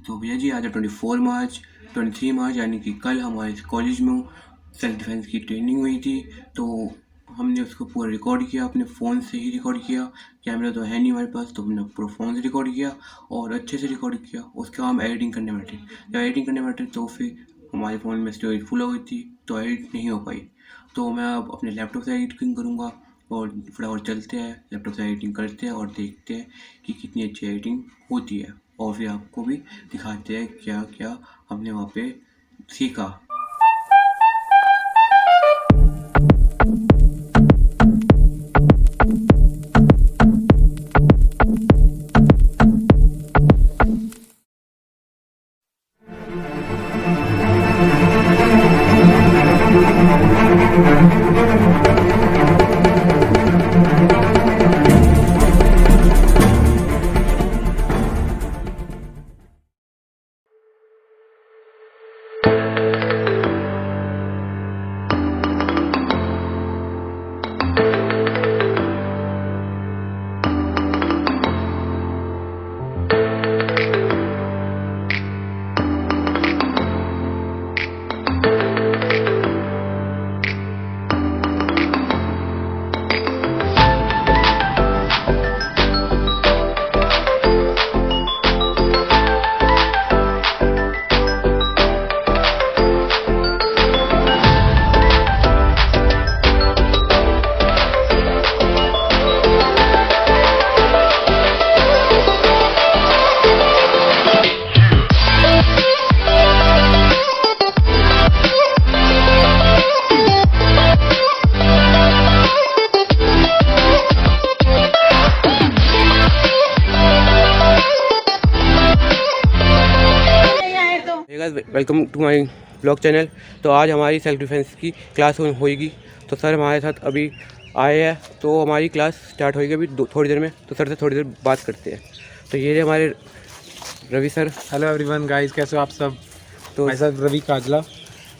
तो भैया जी आज है 23 मार्च यानी कि कल हमारे कॉलेज में सेल्फ डिफेंस की ट्रेनिंग हुई थी। तो हमने उसको पूरा रिकॉर्ड किया, अपने फ़ोन से ही रिकॉर्ड किया। कैमरा तो है नहीं हमारे पास, तो हमने पूरा फ़ोन से रिकॉर्ड किया और अच्छे से रिकॉर्ड किया। उसके बाद हम एडिटिंग करने बैठे। जब एडिटिंग करने बैठे तो फिर हमारे फ़ोन में स्टोरेज फुल हो गई थी, तो एडिट नहीं हो पाई। तो मैं अब अपने लैपटॉप से एडिटिंग करूँगा और फटाफट चलते हैं लैपटॉप से एडिटिंग करते हैं और देखते हैं कि कितनी अच्छी एडिटिंग होती है, और फिर आपको भी दिखाते हैं क्या क्या हमने वहाँ पे सीखा। Welcome to my blog channel. तो आज हमारी सेल्फ डिफेंस की क्लास होएगी। तो सर हमारे साथ अभी आए हैं, तो हमारी क्लास स्टार्ट होएगी अभी थोड़ी देर में। तो सर से थोड़ी देर बात करते हैं। तो ये हमारे Ravi sir. Hello everyone guys, कैसे हो आप सब? तो myself Ravi Kajla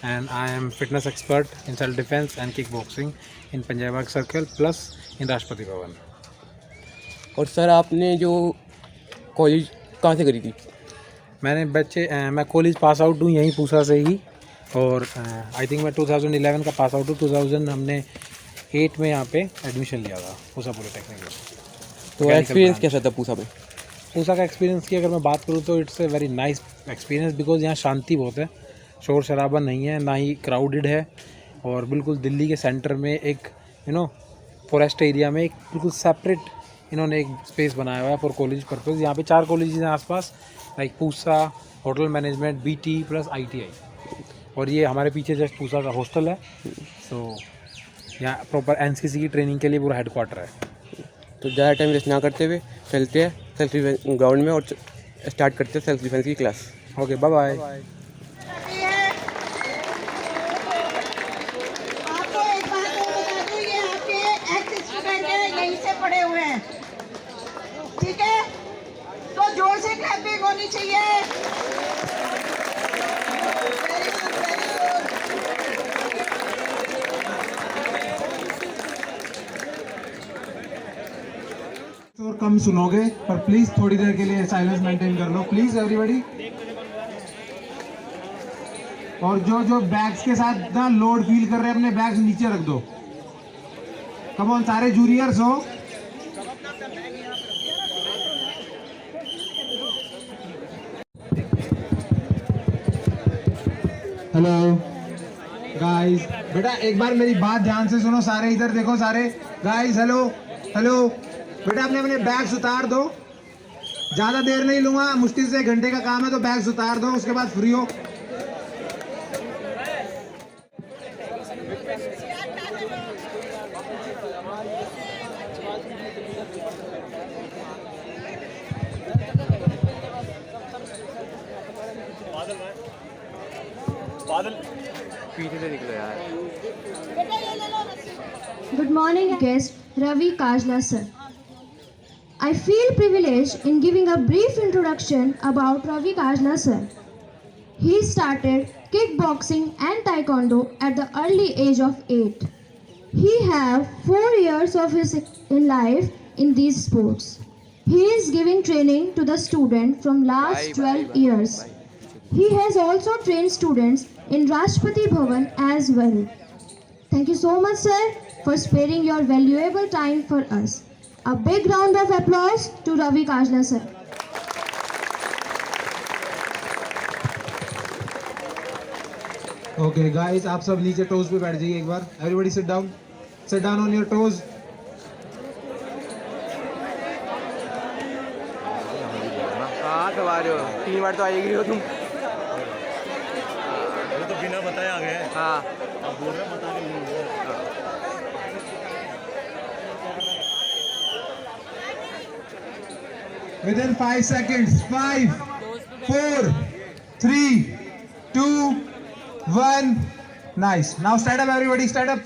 and I am fitness expert in self defence and kickboxing in Punjab Bagh circle plus in Rashtrapati Bhavan. और सर आपने जो कॉलेज कहाँ से करी थी? मैं कॉलेज पास आउट हूँ यहीं पूसा से ही, और आई थिंक मैं 2011 का पास आउट हूँ। 2000 हमने 8 में यहाँ पे एडमिशन लिया था पूसा पॉलिटेक्निक में। तो एक्सपीरियंस कैसा था पूसा में? पूसा का एक्सपीरियंस की अगर मैं बात करूँ तो it's a very nice experience, because यहाँ शांति बहुत है, शोर शराबा नहीं है, ना ही क्राउडेड है, और बिल्कुल दिल्ली के सेंटर में एक फॉरेस्ट एरिया में एक बिल्कुल सेपरेट इन्होंने एक स्पेस बनाया हुआ है फॉर कॉलेज पर्पज़। यहाँ पे 4 कॉलेजेस हैं आसपास, like Pusa, hotel management, BT plus ITI, और ये हमारे पीछे जस्ट पूसा का हॉस्टल है। तो यहाँ प्रॉपर NCC की ट्रेनिंग के लिए पूरा हेडक्वार्टर है। तो ज़्यादा टाइम वेस्ट ना करते हुए चलते हैं सेल्फ डिफेंस ग्राउंड में और स्टार्ट करते हैं सेल्फ डिफेंस की क्लास। Okay, bye bye. आपको एक बात और बता दूं, ये आपके एक्स स्टूडेंट हैं, यहीं से पढ़े हुए हैं, ठीक है? तो जोर से क्लैपिंग होनी चाहिए। Very good, very good. और कम सुनोगे, पर प्लीज थोड़ी देर के लिए साइलेंस मेंटेन कर लो, प्लीज एवरीबॉडी। और जो बैग्स के साथ ना लोड फील कर रहे हैं, अपने बैग्स नीचे रख दो। कम ऑन, सारे जूनियर्स हो। हेलो गाइस, बेटा एक बार मेरी बात ध्यान से सुनो, सारे इधर देखो, सारे गाइस। हेलो हेलो बेटा, अपने अपने बैग्स उतार दो, ज़्यादा देर नहीं लूँगा, मुश्किल से 1 घंटे का काम है, तो बैग्स उतार दो, उसके बाद फ्री हो। Good morning, guest Ravi Kajla sir. I feel privileged in giving a brief introduction about Ravi Kajla sir. He started kickboxing and taekwondo at the early age of 8. He have 4 years of his in life in these sports. He is giving training to the student from last 12 years. He has also trained students in Rashtrapati Bhavan as well. Thank you so much, sir, for sparing your valuable time for us. A big round of applause to Ravi Kajla, sir. Okay guys, आप सब नीचे toes पे बैठ जाइए एक बार. Everybody sit down on your toes. हाँ कब आ रहे हो? 3 बार तो आएगी हो तुम. वो तो बिना बताए आ गए. हाँ अब बोल रहे बता के नहीं. Within 5 seconds. 5, 4, 3, 2, 1. Nice. Now stand up, everybody. Stand up.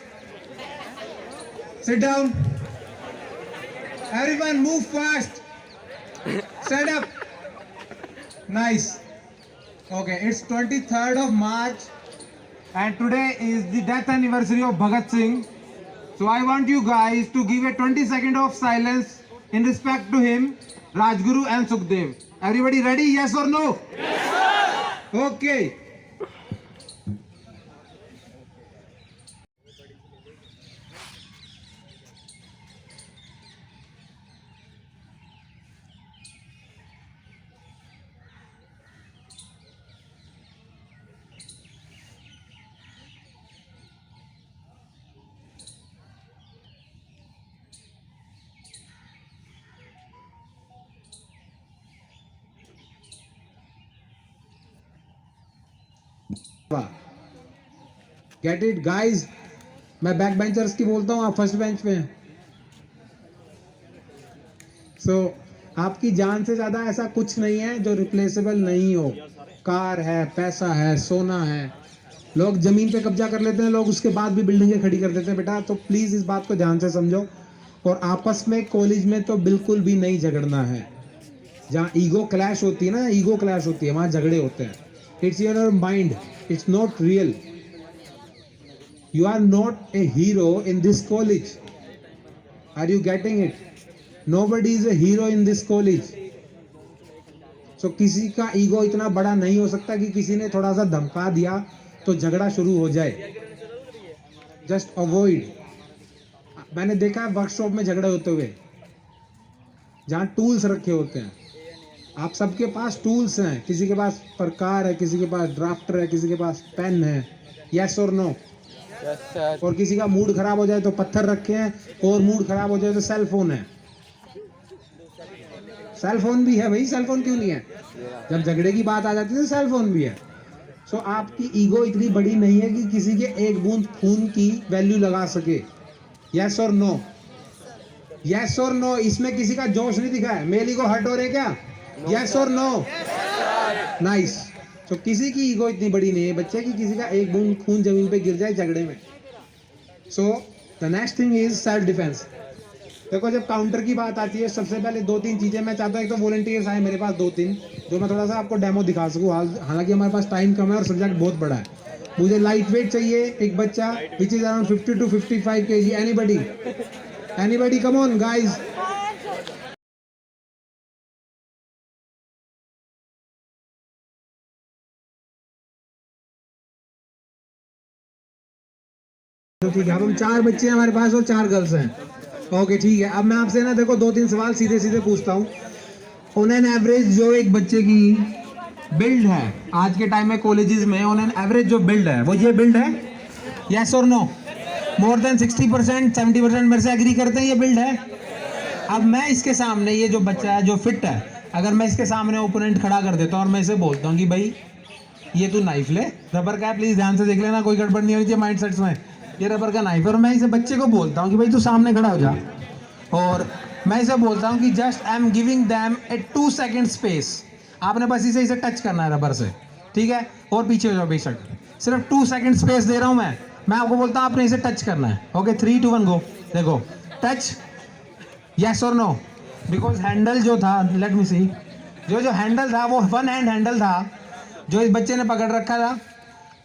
Sit down. Everyone, move fast. Stand up. Nice. Okay, it's 23rd of March, and today is the death anniversary of Bhagat Singh. So I want you guys to give a 20-second of silence in respect to him, Rajguru and Sukhdev. Everybody ready? Yes or no? Yes, sir. Okay. Get it guys. मैं back benchers की बोलता हूँ, आप first bench पे हैं. सो आपकी जान से ज्यादा ऐसा कुछ नहीं है जो रिप्लेसेबल नहीं हो. कार है, पैसा है, सोना है. लोग जमीन पे कब्जा कर लेते हैं, लोग उसके बाद भी बिल्डिंगें खड़ी कर देते हैं. बेटा, तो प्लीज इस बात को ध्यान से समझो. और आपस में कॉलेज में तो बिल्कुल भी नहीं झगड़ना है. जहाँ ईगो क्लैश होती है ना, ईगो क्लैश होती है, वहाँ झगड़े होते हैं. It's your mind, it's not real. You are not a hero in this college. Are you getting it? Nobody is a hero in this college. So किसी का ईगो इतना बड़ा नहीं हो सकता कि किसी ने थोड़ा सा धमका दिया तो झगड़ा शुरू हो जाए. Just avoid. मैंने देखा है वर्कशॉप में झगड़े होते हुए, जहाँ टूल्स रखे होते हैं. आप सबके पास टूल्स हैं. किसी के पास प्रकार है, किसी के पास ड्राफ्टर है, किसी के पास पेन है. Yes or no? Yes sir. और किसी का मूड खराब हो जाए तो पत्थर रखे हैं, और मूड खराब हो जाए तो सेल फोन है. सेल फोन भी है भाई, सेल फोन क्यों नहीं है? जब झगड़े की बात आ जाती है तो सेल फोन भी है. सो आपकी ईगो इतनी बड़ी नहीं है कि किसी के एक बूंद खून की वैल्यू लगा सके. यस और नो? यस और नो? इसमें किसी का जोश नहीं दिखा है. मेल ईगो हर्ट हो रहे क्या? यस और नो? नाइस. तो किसी की ईगो इतनी बड़ी नहीं है बच्चे कि किसी का एक बूंद खून जमीन पे गिर जाए झगड़े में. So the next thing is self defence. देखो, जब काउंटर की बात आती है, सबसे पहले 2-3 चीजें मैं चाहता हूँ. एक तो वॉलंटियर्स आए मेरे पास 2-3, जो मैं थोड़ा सा आपको डेमो दिखा सकूँ. हालांकि हमारे पास टाइम कम है और सब्जेक्ट बहुत बड़ा है. मुझे लाइट वेट चाहिए एक बच्चा which is around 50 to 55 kg. Anybody come on guys. तो ठीक है, अब हम 4 बच्चे हैं हमारे पास और 4 गर्ल्स हैं. ओके ठीक है. अब मैं आपसे ना देखो 2-3 सवाल सीधे सीधे पूछता हूँ. ऑन एन एवरेज जो एक बच्चे की बिल्ड है आज के टाइम में कॉलेजेस में, ऑन एन एवरेज जो बिल्ड है वो ये बिल्ड है. यस और नो? मोर देन 60%, 70% मेरे से एग्री करते हैं ये बिल्ड है. अब मैं इसके सामने, ये जो बच्चा है जो फिट है, अगर मैं इसके सामने ओपोनेंट खड़ा कर देता हूँ और मैं इसे बोलता हूँ कि भाई ये तू नाइफ ले, रबर का है, प्लीज ध्यान से देख लेना, कोई गड़बड़ नहीं होनी चाहिए माइंड सेट्स में. ये रबर का नाइफ है, और मैं इसे बच्चे को बोलता हूँ कि भाई तू सामने खड़ा हो जा, और मैं इसे बोलता हूँ कि just I am giving them A 2 second space. आपने बस इसे टच करना है रबर से, ठीक है, और पीछे हो जाओ बेशक. सिर्फ 2 सेकेंड स्पेस दे रहा हूँ मैं आपको बोलता हूँ आपने इसे टच करना है. ओके 3, 2, 1 गो. देखो टच. यस और नो? बिकॉज हैंडल जो था, लेट मी सी, जो हैंडल था वो 1 हैंड हैंडल था जो इस बच्चे ने पकड़ रखा था.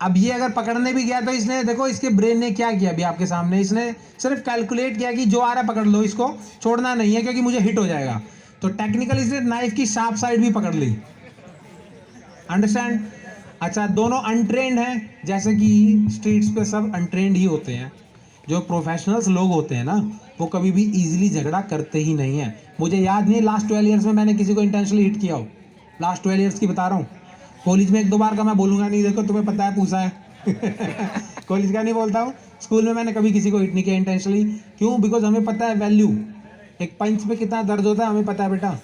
अब ये अगर पकड़ने भी गया तो इसने, देखो इसके ब्रेन ने क्या किया अभी आपके सामने, इसने सिर्फ कैलकुलेट किया कि जो आ रहा है पकड़ लो, इसको छोड़ना नहीं है क्योंकि मुझे हिट हो जाएगा. तो टेक्निकली इसने नाइफ की शार्प साइड भी पकड़ ली, अंडरस्टैंड। अच्छा, दोनों अनट्रेंड हैं, जैसे कि स्ट्रीट्स पे सब अनट्रेंड ही होते हैं। जो प्रोफेशनल्स लोग होते हैं ना, वो कभी भी इजीली झगड़ा करते ही नहीं हैं। मुझे याद नहीं लास्ट 12 ईयर्स में मैंने किसी को इंटेंशनली हिट किया हो। लास्ट 12 ईयर्स की बता रहा हूँ। कॉलेज में 1-2 बार का मैं बोलूँगा नहीं, देखो तुम्हें पता है, पूछा है। कॉलेज का नहीं बोलता हूँ, स्कूल में मैंने कभी किसी को हिट नहीं किया इंटेंशनली। क्यों? बिकॉज हमें पता है वैल्यू, एक पंच पे कितना दर्द होता है हमें पता है बेटा,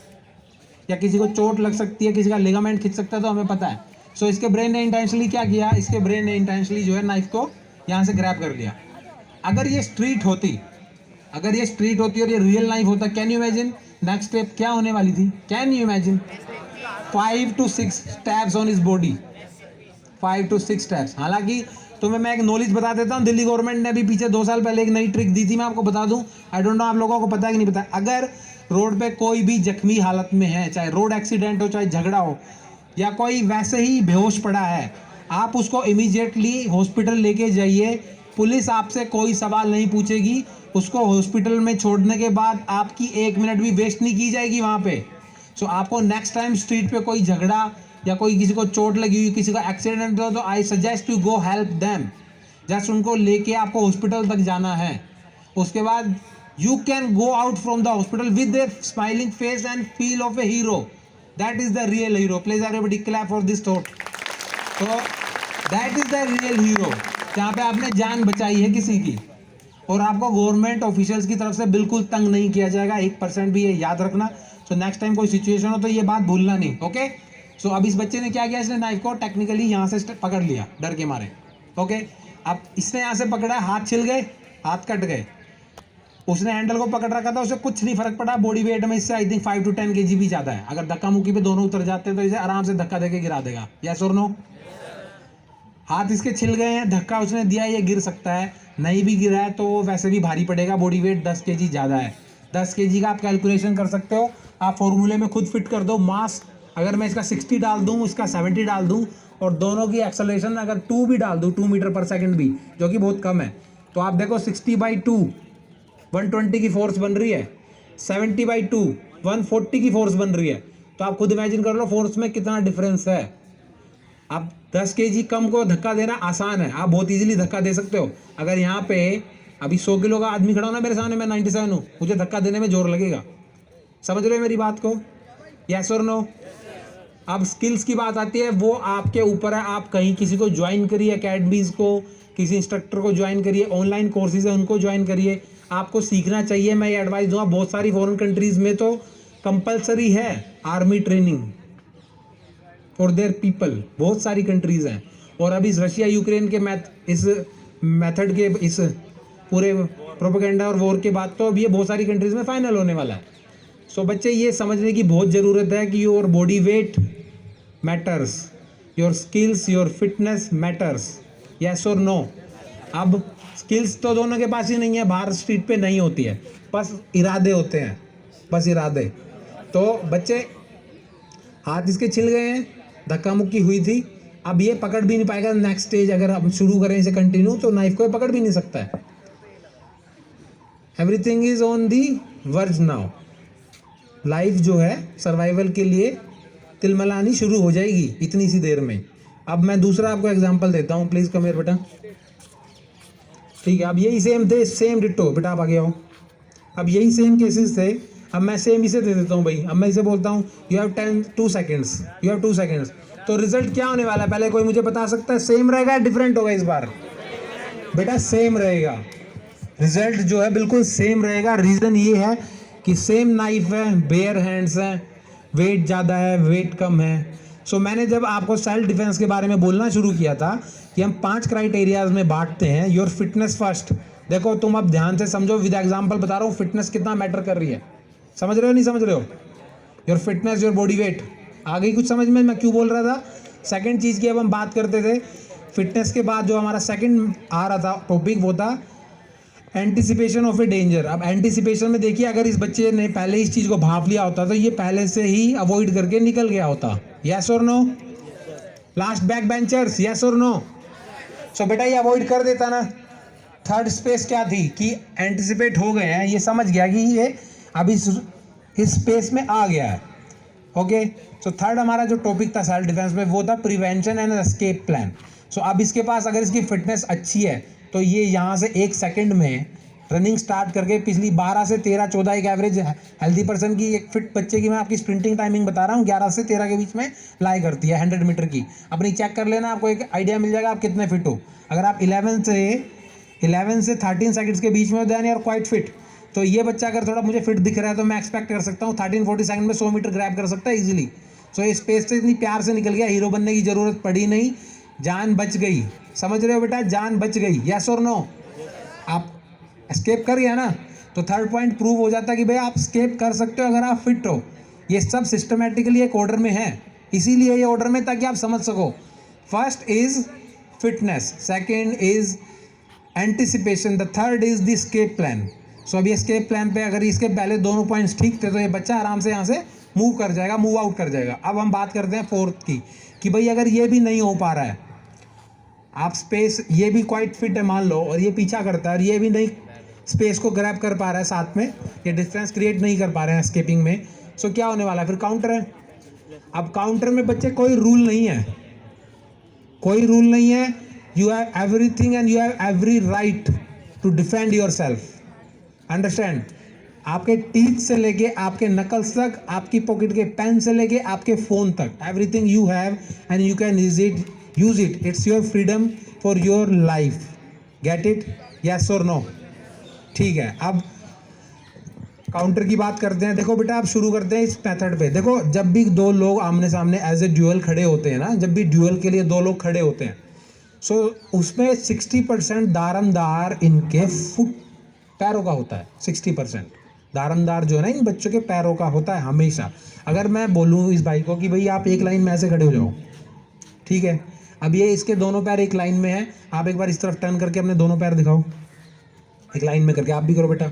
या किसी को चोट लग सकती है, किसी का लिगामेंट खिंच सकता है, तो हमें पता है। सो इसके ब्रेन ने इंटेंशनली क्या किया, इसके ब्रेन ने इंटेंशनली जो है नाइफ को यहाँ से ग्रैब कर लिया। अगर ये स्ट्रीट होती और ये रियल नाइफ होता, can you imagine next step क्या होने वाली थी? Can you imagine? 5 to 6 stabs on his body, 5 to 6 stabs. हालांकि तुम्हें मैं एक नॉलेज बता देता हूँ, दिल्ली गवर्नमेंट ने भी पीछे 2 साल पहले एक नई ट्रिक दी थी, मैं आपको बता दूं। आई डोंट नो आप लोगों को पता है कि नहीं पता। अगर रोड पे कोई भी जख्मी हालत में है, चाहे रोड एक्सीडेंट हो, चाहे झगड़ा हो, या कोई वैसे ही बेहोश पड़ा है, आप उसको इमीडिएटली हॉस्पिटल लेके जाइए। पुलिस आपसे कोई सवाल नहीं पूछेगी। उसको हॉस्पिटल में छोड़ने के बाद आपकी 1 मिनट भी वेस्ट नहीं की जाएगी वहाँ पे। सो आपको नेक्स्ट टाइम स्ट्रीट पे कोई झगड़ा या कोई किसी को चोट लगी हुई, किसी का एक्सीडेंट हो, तो I suggest you go help them. Just उनको लेके आपको हॉस्पिटल तक जाना है। उसके बाद you can go out from the hospital with a smiling face and feel of a hero. That is the real hero. Please everybody clap for this thought. तो that is the real hero, जहाँ पे आपने जान बचाई है किसी की, और आपको गवर्नमेंट ऑफिशियल्स की तरफ से बिल्कुल तंग नहीं किया जाएगा 1% भी, ये याद रखना। सो नेक्स्ट टाइम कोई सिचुएशन हो तो ये बात भूलना नहीं, ओके। सो अब इस बच्चे ने क्या किया, इसने नाइफ को टेक्निकली यहाँ से पकड़ लिया डर के मारे, ओके। अब इसने यहाँ से पकड़ा, हाथ छिल गए, हाथ कट गए। उसने हैंडल को पकड़ रखा था, उसे कुछ नहीं फर्क पड़ा। बॉडी वेट में इससे आई थिंक 5 to 10 kg भी ज़्यादा है। अगर धक्का मुक्की पे दोनों उतर जाते हैं तो इसे आराम से धक्का देके गिरा देगा। यस और नो? हाथ इसके छिल गए हैं, धक्का उसने दिया, ये गिर सकता है। नहीं भी गिरा है तो वैसे भी भारी पड़ेगा, बॉडी वेट 10 kg ज़्यादा है। 10 kg का आप कैलकुलेशन कर सकते हो, आप फॉर्मूले में खुद फिट कर दो। मास अगर मैं इसका 60 डाल दूँ, इसका 70 डाल दूँ, और दोनों की एक्सेलरेशन अगर 2 भी डाल दूँ, 2 मीटर पर सेकंड भी, जो कि बहुत कम है, तो आप देखो 60/2 120 की फोर्स बन रही है, 70/2 140 की फोर्स बन रही है। तो आप खुद इमेजिन कर लो फोर्स में कितना डिफरेंस है। आप 10 kg कम को धक्का देना आसान है, आप बहुत इजीली धक्का दे सकते हो। अगर यहाँ पे अभी 100 किलो का आदमी खड़ा हो ना मेरे सामने, मैं 97 हूँ, मुझे धक्का देने में जोर लगेगा। समझ रहे हो मेरी बात को? यस और नो? अब स्किल्स की बात आती है, वो आपके ऊपर है। आप कहीं किसी को ज्वाइन करिए, अकेडमीज़ को, किसी इंस्ट्रक्टर को ज्वाइन करिए, ऑनलाइन कोर्सेज है उनको ज्वाइन करिए। आपको सीखना चाहिए। मैं ये एडवाइस दूंगा, बहुत सारी फॉरेन कंट्रीज़ में तो कंपलसरी है army training for their people, बहुत सारी कंट्रीज़ हैं। और अभी इस रशिया यूक्रेन के इस मेथड के, इस पूरे प्रोपेगेंडा और वॉर के बाद तो अब ये बहुत सारी कंट्रीज़ में फाइनल होने वाला है। सो बच्चे ये समझने की बहुत ज़रूरत है कि your body wait matters, your skills, your fitness matters. Yes और नो? अब स्किल्स तो दोनों के पास ही नहीं है, बाहर स्ट्रीट पे नहीं होती है, बस इरादे होते हैं, बस इरादे। तो बच्चे हाथ इसके छिल गए हैं, धक्का मुक्की हुई थी, अब ये पकड़ भी नहीं पाएगा। नेक्स्ट स्टेज अगर हम शुरू करें इसे कंटिन्यू, तो नाइफ को पकड़ भी नहीं सकता है। Everything is on the verge now. Life जो है सर्वाइवल के लिए तिलमलानी शुरू हो जाएगी इतनी सी देर में। अब मैं दूसरा आपको एग्जांपल देता हूँ, प्लीज़ कम हियर बेटा। ठीक है, अब यही सेम थे, सेम डिट्टो। बेटा आप आगे आओ। अब यही सेम केसेस थे, अब मैं सेम इसे दे देता हूँ भाई। अब मैं इसे बोलता हूँ you have 2 seconds, you have 2 seconds। तो रिजल्ट क्या होने वाला है, पहले कोई मुझे बता सकता है? सेम रहेगा, डिफरेंट होगा इस बार? बेटा सेम रहेगा, रिजल्ट जो है बिल्कुल सेम रहेगा। रीज़न ये है कि सेम नाइफ है, बेयर हैंड्स हैं, वेट ज़्यादा है, वेट कम है। सो मैंने जब आपको सेल्फ डिफेंस के बारे में बोलना शुरू किया था कि हम 5 क्राइटेरियाज में बांटते हैं। Your fitness first. देखो तुम अब ध्यान से समझो, विद एग्जांपल बता रहा हूँ फिटनेस कितना मैटर कर रही है। समझ रहे हो नहीं समझ रहे हो? Your fitness, your body weight. आ गई कुछ समझ में मैं क्यों बोल रहा था? सेकेंड चीज़ की अब हम बात करते थे, फिटनेस के बाद जो हमारा सेकेंड आ रहा था टॉपिक, वो था एंटिसिपेशन ऑफ ए डेंजर। अब एंटिसिपेशन में देखिए, अगर इस बच्चे ने पहले इस चीज़ को भाप लिया होता तो ये पहले से ही अवॉइड करके निकल गया होता। यस और no? Last back benchers, yes और नो? सो बेटा ये अवॉइड कर देता ना। थर्ड स्पेस क्या थी कि एंटिसिपेट हो गए हैं, ये समझ गया कि ये अब इस स्पेस में आ गया है। ओके, सो थर्ड हमारा जो टॉपिक था सेल्फ डिफेंस में वो था प्रिवेंशन एंड एस्केप प्लान। सो अब इसके पास अगर इसकी फिटनेस अच्छी है तो ये यहाँ से 1 सेकंड में रनिंग स्टार्ट करके पिछली 12 से 13 14 एक एवरेज हेल्दी पर्सन की, एक फिट बच्चे की मैं आपकी स्प्रिंटिंग टाइमिंग बता रहा हूँ 11 से 13 के बीच में लाई करती है 100 मीटर की। अपनी चेक कर लेना, आपको एक आइडिया मिल जाएगा आप कितने फिट हो। अगर आप 11 से 13 सेकंड्स के बीच में हो then you are quite fit. तो ये बच्चा अगर थोड़ा मुझे फिट दिख रहा है तो मैं एक्सपेक्ट कर सकता हूँ 13-14 सेकंड में 100 मीटर ग्रैब कर सकता है इजीली। सो इस स्पेस से इतनी प्यार से निकल गया, हीरो बनने की जरूरत पड़ी नहीं, जान बच गई। समझ रहे हो बेटा, जान बच गई, यस और नो? आप एस्केप कर गया ना, तो थर्ड पॉइंट प्रूव हो जाता है कि भाई आप एस्केप कर सकते हो अगर आप फिट हो। ये सब सिस्टमेटिकली एक ऑर्डर में है, इसीलिए ये ऑर्डर में ताकि आप समझ सको। First is fitness, second is anticipation, the third is the escape plan. So अभी एस्केप प्लान पे अगर इसके पहले दोनों पॉइंट्स ठीक थे तो ये बच्चा आराम से यहाँ से मूव कर जाएगा, मूव आउट कर जाएगा। अब हम बात करते हैं फोर्थ की कि भाई अगर ये भी नहीं हो पा रहा है, आप स्पेस, ये भी क्वाइट फिट है मान लो और ये पीछा करता है और ये भी नहीं स्पेस को ग्रैब कर पा रहा है साथ में, ये डिस्टेंस क्रिएट नहीं कर पा रहे हैं एस्केपिंग में, सो क्या होने वाला है? फिर काउंटर है। अब काउंटर में बच्चे कोई रूल नहीं है, कोई रूल नहीं है। You have everything and you have every right to defend your self, understand? आपके टीथ से लेके आपके नकल्स तक, आपकी पॉकेट के पेन से लेके आपके फोन तक, everything you have and you can use it. It's your freedom for your life, gate it? Yes और नो? ठीक है, अब काउंटर की बात करते हैं। देखो बेटा, आप शुरू करते हैं इस मेथड पे। देखो, जब भी दो लोग आमने सामने एज ए ड्यूअल खड़े होते हैं ना, जब भी ड्यूअल के लिए दो लोग खड़े होते हैं, सो उसमें 60% दारमदार इनके फुट, पैरों का होता है। 60% दारमदार जो है ना इन बच्चों के पैरों का होता है हमेशा। अगर मैं बोलूँ इस भाई को कि भाई आप एक लाइन में ऐसे खड़े हो जाओ, ठीक है, अब ये इसके दोनों पैर एक लाइन में है, आप एक बार इस तरफ टर्न करके अपने दोनों पैर दिखाओ, एक लाइन में करके। आप भी करो बेटा,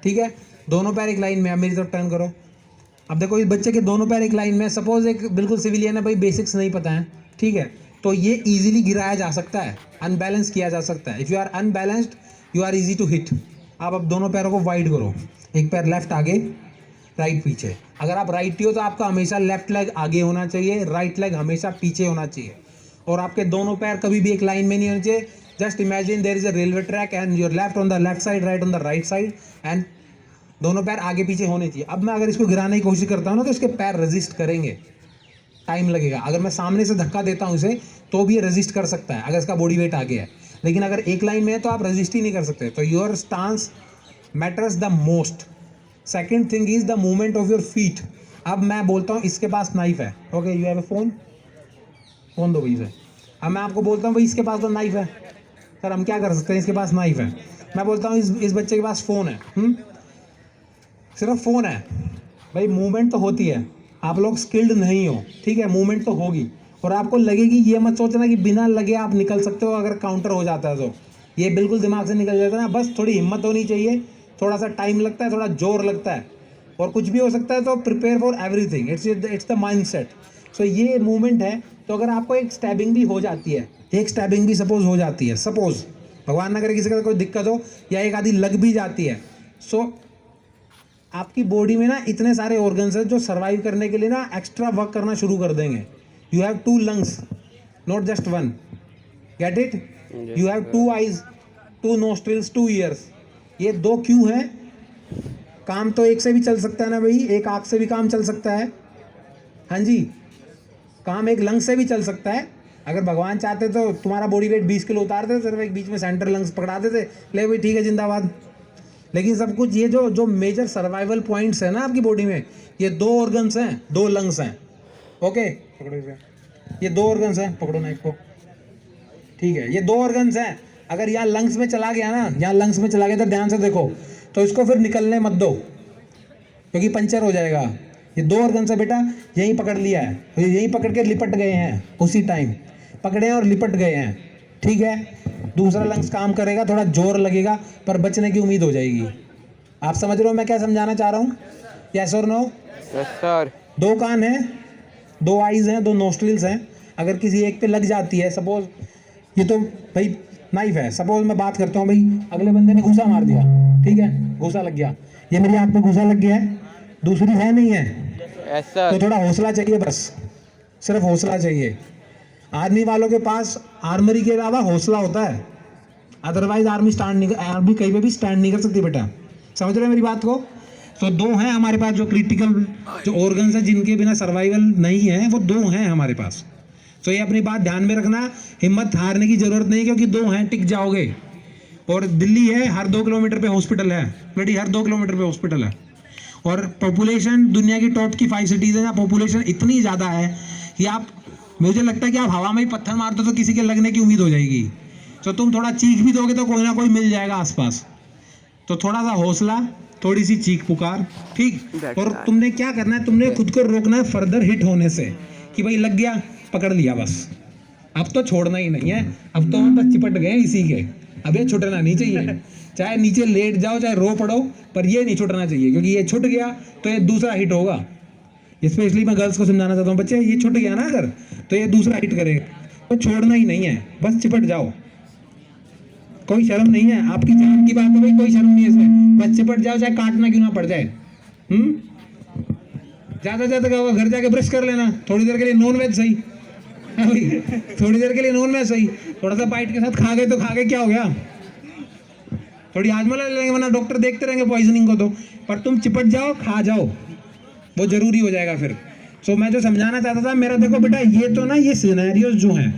ठीक है, दोनों पैर एक लाइन में। अब मेरी तरफ टर्न करो। अब देखो इस बच्चे के दोनों पैर एक लाइन में। सपोज एक बिल्कुल सिविलियन है, भाई बेसिक्स नहीं पता है, ठीक है, तो ये इजीली गिराया जा सकता है, अनबैलेंस किया जा सकता है। If you are unbalanced you are easy to hit. आप अब दोनों पैरों को वाइड करो, एक पैर लेफ्ट आगे, राइट पीछे। अगर आप राइटी हो तो आपका हमेशा लेफ्ट लेग आगे होना चाहिए, राइट लेग हमेशा पीछे होना चाहिए, और आपके दोनों पैर कभी भी एक लाइन में नहीं होने चाहिए। Just imagine there is a railway track and your left on the left side, right on the right side, and दोनों पैर आगे पीछे होने चाहिए। अब मैं अगर इसको गिराने की कोशिश करता हूँ ना तो इसके पैर रेजिस्ट करेंगे, टाइम लगेगा। अगर मैं सामने से धक्का देता हूँ इसे तो भी ये रेजिस्ट कर सकता है अगर इसका बॉडी वेट आगे है, लेकिन अगर एक लाइन में है तो आप रेजिस्ट ही नहीं कर सकते। तो your stance matters the most. Second thing is the movement of your feet. अब मैं बोलता हूँ इसके पास नाइफ है, okay, you have a phone, phone दो भाई से। अब मैं आपको बोलता हूँ भाई इसके पास तो नाइफ है, सर हम क्या कर सकते हैं, इसके पास नाइफ है। मैं बोलता हूँ इस बच्चे के पास फ़ोन है, सिर्फ फ़ोन है, भाई मूवमेंट तो होती है। आप लोग स्किल्ड नहीं हो, ठीक है, मूवमेंट तो होगी, और आपको लगेगी, ये मत सोचना कि बिना लगे आप निकल सकते हो अगर काउंटर हो जाता है तो, ये बिल्कुल दिमाग से निकल जाता है ना। बस थोड़ी हिम्मत होनी चाहिए, थोड़ा सा टाइम लगता है, थोड़ा जोर लगता है, और कुछ भी हो सकता है। तो prepare for everything, it's the mindset. So ये मूवमेंट है। तो अगर आपको एक स्टैबिंग भी हो जाती है, एक स्टैबिंग भी सपोज हो जाती है, सपोज भगवान ना करे किसी का कोई दिक्कत हो, या एक आधी लग भी जाती है, सो आपकी बॉडी में ना इतने सारे ऑर्गन्स हैं जो सर्वाइव करने के लिए ना एक्स्ट्रा वर्क करना शुरू कर देंगे। You have 2 lungs, not just 1, get it? You have 2 eyes, 2 nostrils, 2 ears। ये 2 क्यों है? काम तो एक से भी चल सकता है ना भाई, एक आँख से भी काम चल सकता है, हाँ जी, काम एक लंग से भी चल सकता है। अगर भगवान चाहते तो तुम्हारा बॉडी वेट 20 किलो उतार देते, सिर्फ एक बीच में सेंटर लंग्स पकड़ा देते, ले भाई ठीक है जिंदाबाद। लेकिन सब कुछ ये जो मेजर सर्वाइवल पॉइंट्स है ना आपकी बॉडी में, ये 2 ऑर्गन्स हैं, 2 लंग्स हैं, ओके, पकड़ो इसे, ये 2 ऑर्गन्स हैं, पकड़ो नाइफ को, ठीक है, ये 2 ऑर्गन्स हैं। अगर यहाँ लंग्स में चला गया ना, यहाँ लंग्स में चला गया तो ध्यान से देखो, तो इसको फिर निकलने मत दो क्योंकि पंचर हो जाएगा। ये 2 ऑर्गन्स है बेटा, यहीं पकड़ लिया है, यहीं पकड़ के लिपट गए हैं, उसी टाइम पकड़े हैं और लिपट गए हैं, ठीक है। दूसरा लंग्स काम करेगा, थोड़ा जोर लगेगा, पर बचने की उम्मीद हो जाएगी। आप समझ रहे हो मैं क्या समझाना चाह रहा हूँ? यस और नो? Yes sir. 2 कान हैं, 2 आइज़ हैं, 2 नोस्ट्रिल्स हैं। अगर किसी एक पे लग जाती है, सपोज ये तो भाई नाइफ है, सपोज मैं बात करता हूँ भाई, अगले बंदे ने घूसा मार दिया, ठीक है, घूसा लग गया, ये मेरी आँख पे घूसा लग गया है, दूसरी है नहीं है, यस सर। तो थोड़ा हौसला चाहिए, बस सिर्फ हौसला चाहिए। आर्मी वालों के पास आर्मरी के अलावा हौसला होता है, अदरवाइज आर्मी कहीं पे भी स्टैंड नहीं कर सकती बेटा। समझ रहे हो मेरी बात को? तो दो हैं हमारे पास जो क्रिटिकल जो ऑर्गन्स हैं जिनके बिना सर्वाइवल नहीं है, वो दो हैं हमारे पास। तो ये अपनी बात ध्यान में रखना, हिम्मत हारने की जरूरत नहीं, क्योंकि दो हैं, टिक जाओगे। और दिल्ली है, हर 2 किलोमीटर पे हॉस्पिटल है बेटी, हर 2 किलोमीटर पे हॉस्पिटल है। और पॉपुलेशन दुनिया की टॉप की 5 सिटीज़ हैं जहाँ पॉपुलेशन इतनी ज़्यादा है कि आप, मुझे लगता है कि आप हवा में ही पत्थर मार दो तो किसी के लगने की उम्मीद हो जाएगी। तो तुम थोड़ा चीख भी दोगे तो कोई ना कोई मिल जाएगा आसपास। तो थोड़ा सा हौसला, थोड़ी सी चीख पुकार, ठीक। और तुमने क्या करना है, तुमने खुद को रोकना है फर्दर हिट होने से, कि भाई लग गया, पकड़ लिया बस, अब तो छोड़ना ही नहीं है, अब तो हम बस चिपट गए इसी के, अब ये छुटना नहीं चाहिए। चाहे नीचे लेट जाओ, चाहे रो पड़ो, पर ये नहीं छुटना चाहिए, क्योंकि ये छुट गया तो ये दूसरा हिट होगा। स्पेशली मैं गर्ल्स को समझाना चाहता हूँ, बच्चे ये छुट गया ना अगर, तो ये दूसरा हिट करेगा, तो छोड़ना ही नहीं है, बस चिपट जाओ। कोई शर्म नहीं है, आपकी जान की बात है भाई, कोई शर्म नहीं है इसमें, बस चिपट जाओ, चाहे काटना क्यों ना पड़ जाए। ज्यादा ज्यादा क्या होगा, घर जाके ब्रश कर लेना, थोड़ी देर के लिए नॉन वेज सही, थोड़ी देर के लिए नॉन वेज सही, थोड़ा सा बाइट के साथ खा गए तो खा गए, क्या हो गया, थोड़ी हाजमा ले लेंगे, वरना डॉक्टर देखते रहेंगे पॉइजनिंग को। तो पर तुम चिपट जाओ, खा जाओ, वो जरूरी हो जाएगा फिर। सो मैं जो समझाना चाहता था, मेरा देखो बेटा, ये तो ना, ये सिनेरियोज जो हैं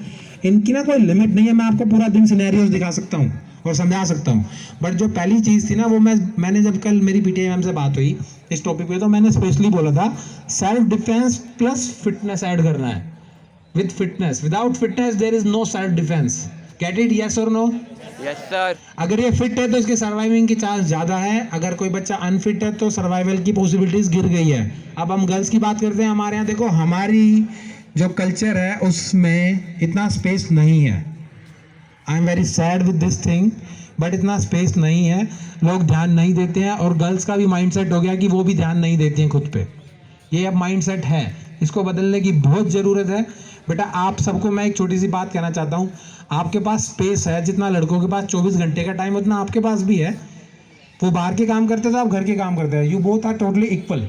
इनकी ना कोई लिमिट नहीं है, मैं आपको पूरा दिन सिनेरियोज दिखा सकता हूँ और समझा सकता हूँ। बट जो पहली चीज़ थी ना, वो मैंने जब कल मेरी पीटीआई मैम से बात हुई इस टॉपिक पे, तो मैंने स्पेशली बोला था self defence plus fitness add करना है। With fitness, without fitness there is no self defence. Get it, yes और नो? Yes sir. अगर ये फिट है तो इसके सर्वाइविंग की चांस ज़्यादा है, अगर कोई बच्चा अनफिट है तो सर्वाइवल की पॉसिबिलिटीज़ गिर गई है। अब हम गर्ल्स की बात करते हैं, हमारे यहाँ देखो, हमारी जो कल्चर है उसमें इतना स्पेस नहीं है। I am very sad with this thing, but इतना स्पेस नहीं है, लोग ध्यान नहीं देते हैं, और गर्ल्स का भी माइंडसेट हो गया कि वो भी ध्यान नहीं देती हैं खुद पे। ये अब माइंडसेट है, इसको बदलने की बहुत ज़रूरत है। बेटा आप सबको मैं एक छोटी सी बात कहना चाहता हूँ, आपके पास स्पेस है, जितना लड़कों के पास 24 घंटे का टाइम उतना आपके पास भी है। वो बाहर के काम करते तो आप घर के काम करते हैं, you both are totally equal.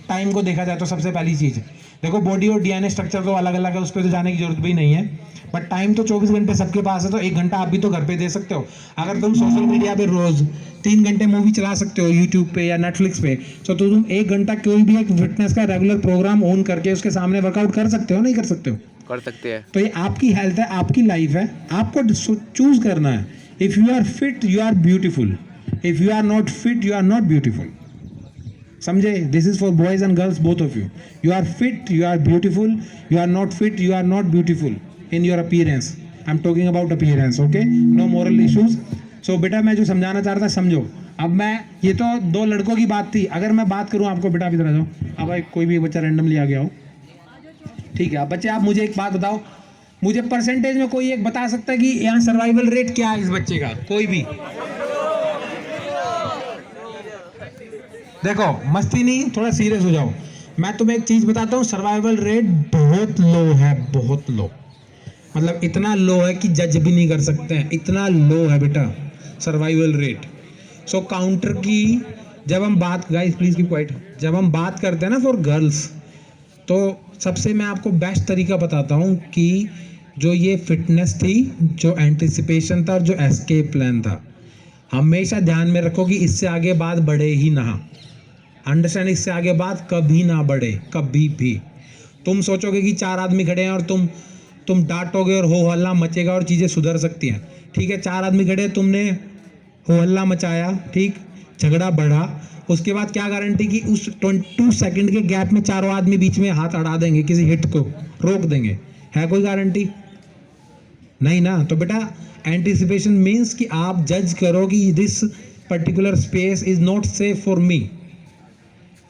Time को देखा जाए तो सबसे पहली चीज़ देखो, बॉडी और डीएनए स्ट्रक्चर तो अलग अलग है, उस पर तो जाने की जरूरत भी नहीं है, बट टाइम तो 24 घंटे सबके पास है, तो 1 घंटा आप भी तो घर पे दे सकते हो। अगर तुम सोशल मीडिया पे रोज 3 घंटे मूवी चला सकते हो यूट्यूब पे या नेटफ्लिक्स पे, तो तुम 1 घंटा कोई भी एक फिटनेस का रेगुलर प्रोग्राम ऑन करके उसके सामने वर्कआउट कर सकते हो, नहीं कर सकते हो? कर सकते हैं। तो ये आपकी हेल्थ है, आपकी लाइफ है, आपको चूज करना है। If you are fit you are beautiful, if you are not fit you are not beautiful. समझे? This is for boys and girls, both of you. You are fit you are beautiful, you are not fit you are not beautiful in your appearance. I am talking about appearance, okay, no moral issues. So बेटा मैं जो समझाना चाह रहा था समझो। अब मैं, ये तो 2 लड़कों की बात थी, अगर मैं बात करूँ आपको, बेटा आप इधर आ जाओ, अब भाई कोई भी बच्चा रैंडमली आ गया हो, ठीक है। अब बच्चे आप मुझे एक बात बताओ, मुझे परसेंटेज में कोई एक बता सकता है कि यहाँ सर्वाइवल रेट क्या है इस बच्चे का? कोई भी देखो, मस्ती नहीं, थोड़ा सीरियस हो जाओ। मैं तुम्हें एक चीज बताता हूँ, सर्वाइवल रेट बहुत लो है, बहुत लो, मतलब इतना लो है कि जज भी नहीं कर सकते हैं, इतना लो है बेटा सर्वाइवल रेट। सो काउंटर की जब हम बात, गाइस प्लीज कीप क्वाइट, जब हम बात करते हैं ना फॉर गर्ल्स, तो सबसे मैं आपको बेस्ट तरीका बताता हूँ कि जो ये फिटनेस थी, जो एंटिसिपेशन था और जो एस्केप प्लान था, हमेशा ध्यान में रखो कि इससे आगे बात बढ़े ही ना। अंडरस्टैंड? इससे आगे बात कभी ना बढ़े, कभी भी। तुम सोचोगे कि 4 आदमी खड़े हैं और तुम डांटोगे और हो हल्ला मचेगा और चीज़ें सुधर सकती हैं, ठीक है। 4 आदमी खड़े, तुमने हो हल्ला मचाया, ठीक, झगड़ा बढ़ा, उसके बाद क्या गारंटी कि उस 22 सेकंड के गैप में 4 आदमी बीच में हाथ अड़ा देंगे, किसी हिट को रोक देंगे? है कोई गारंटी? नहीं ना। तो बेटा एंटिसिपेशन मीन्स कि आप जज करो कि this particular space is not safe for me.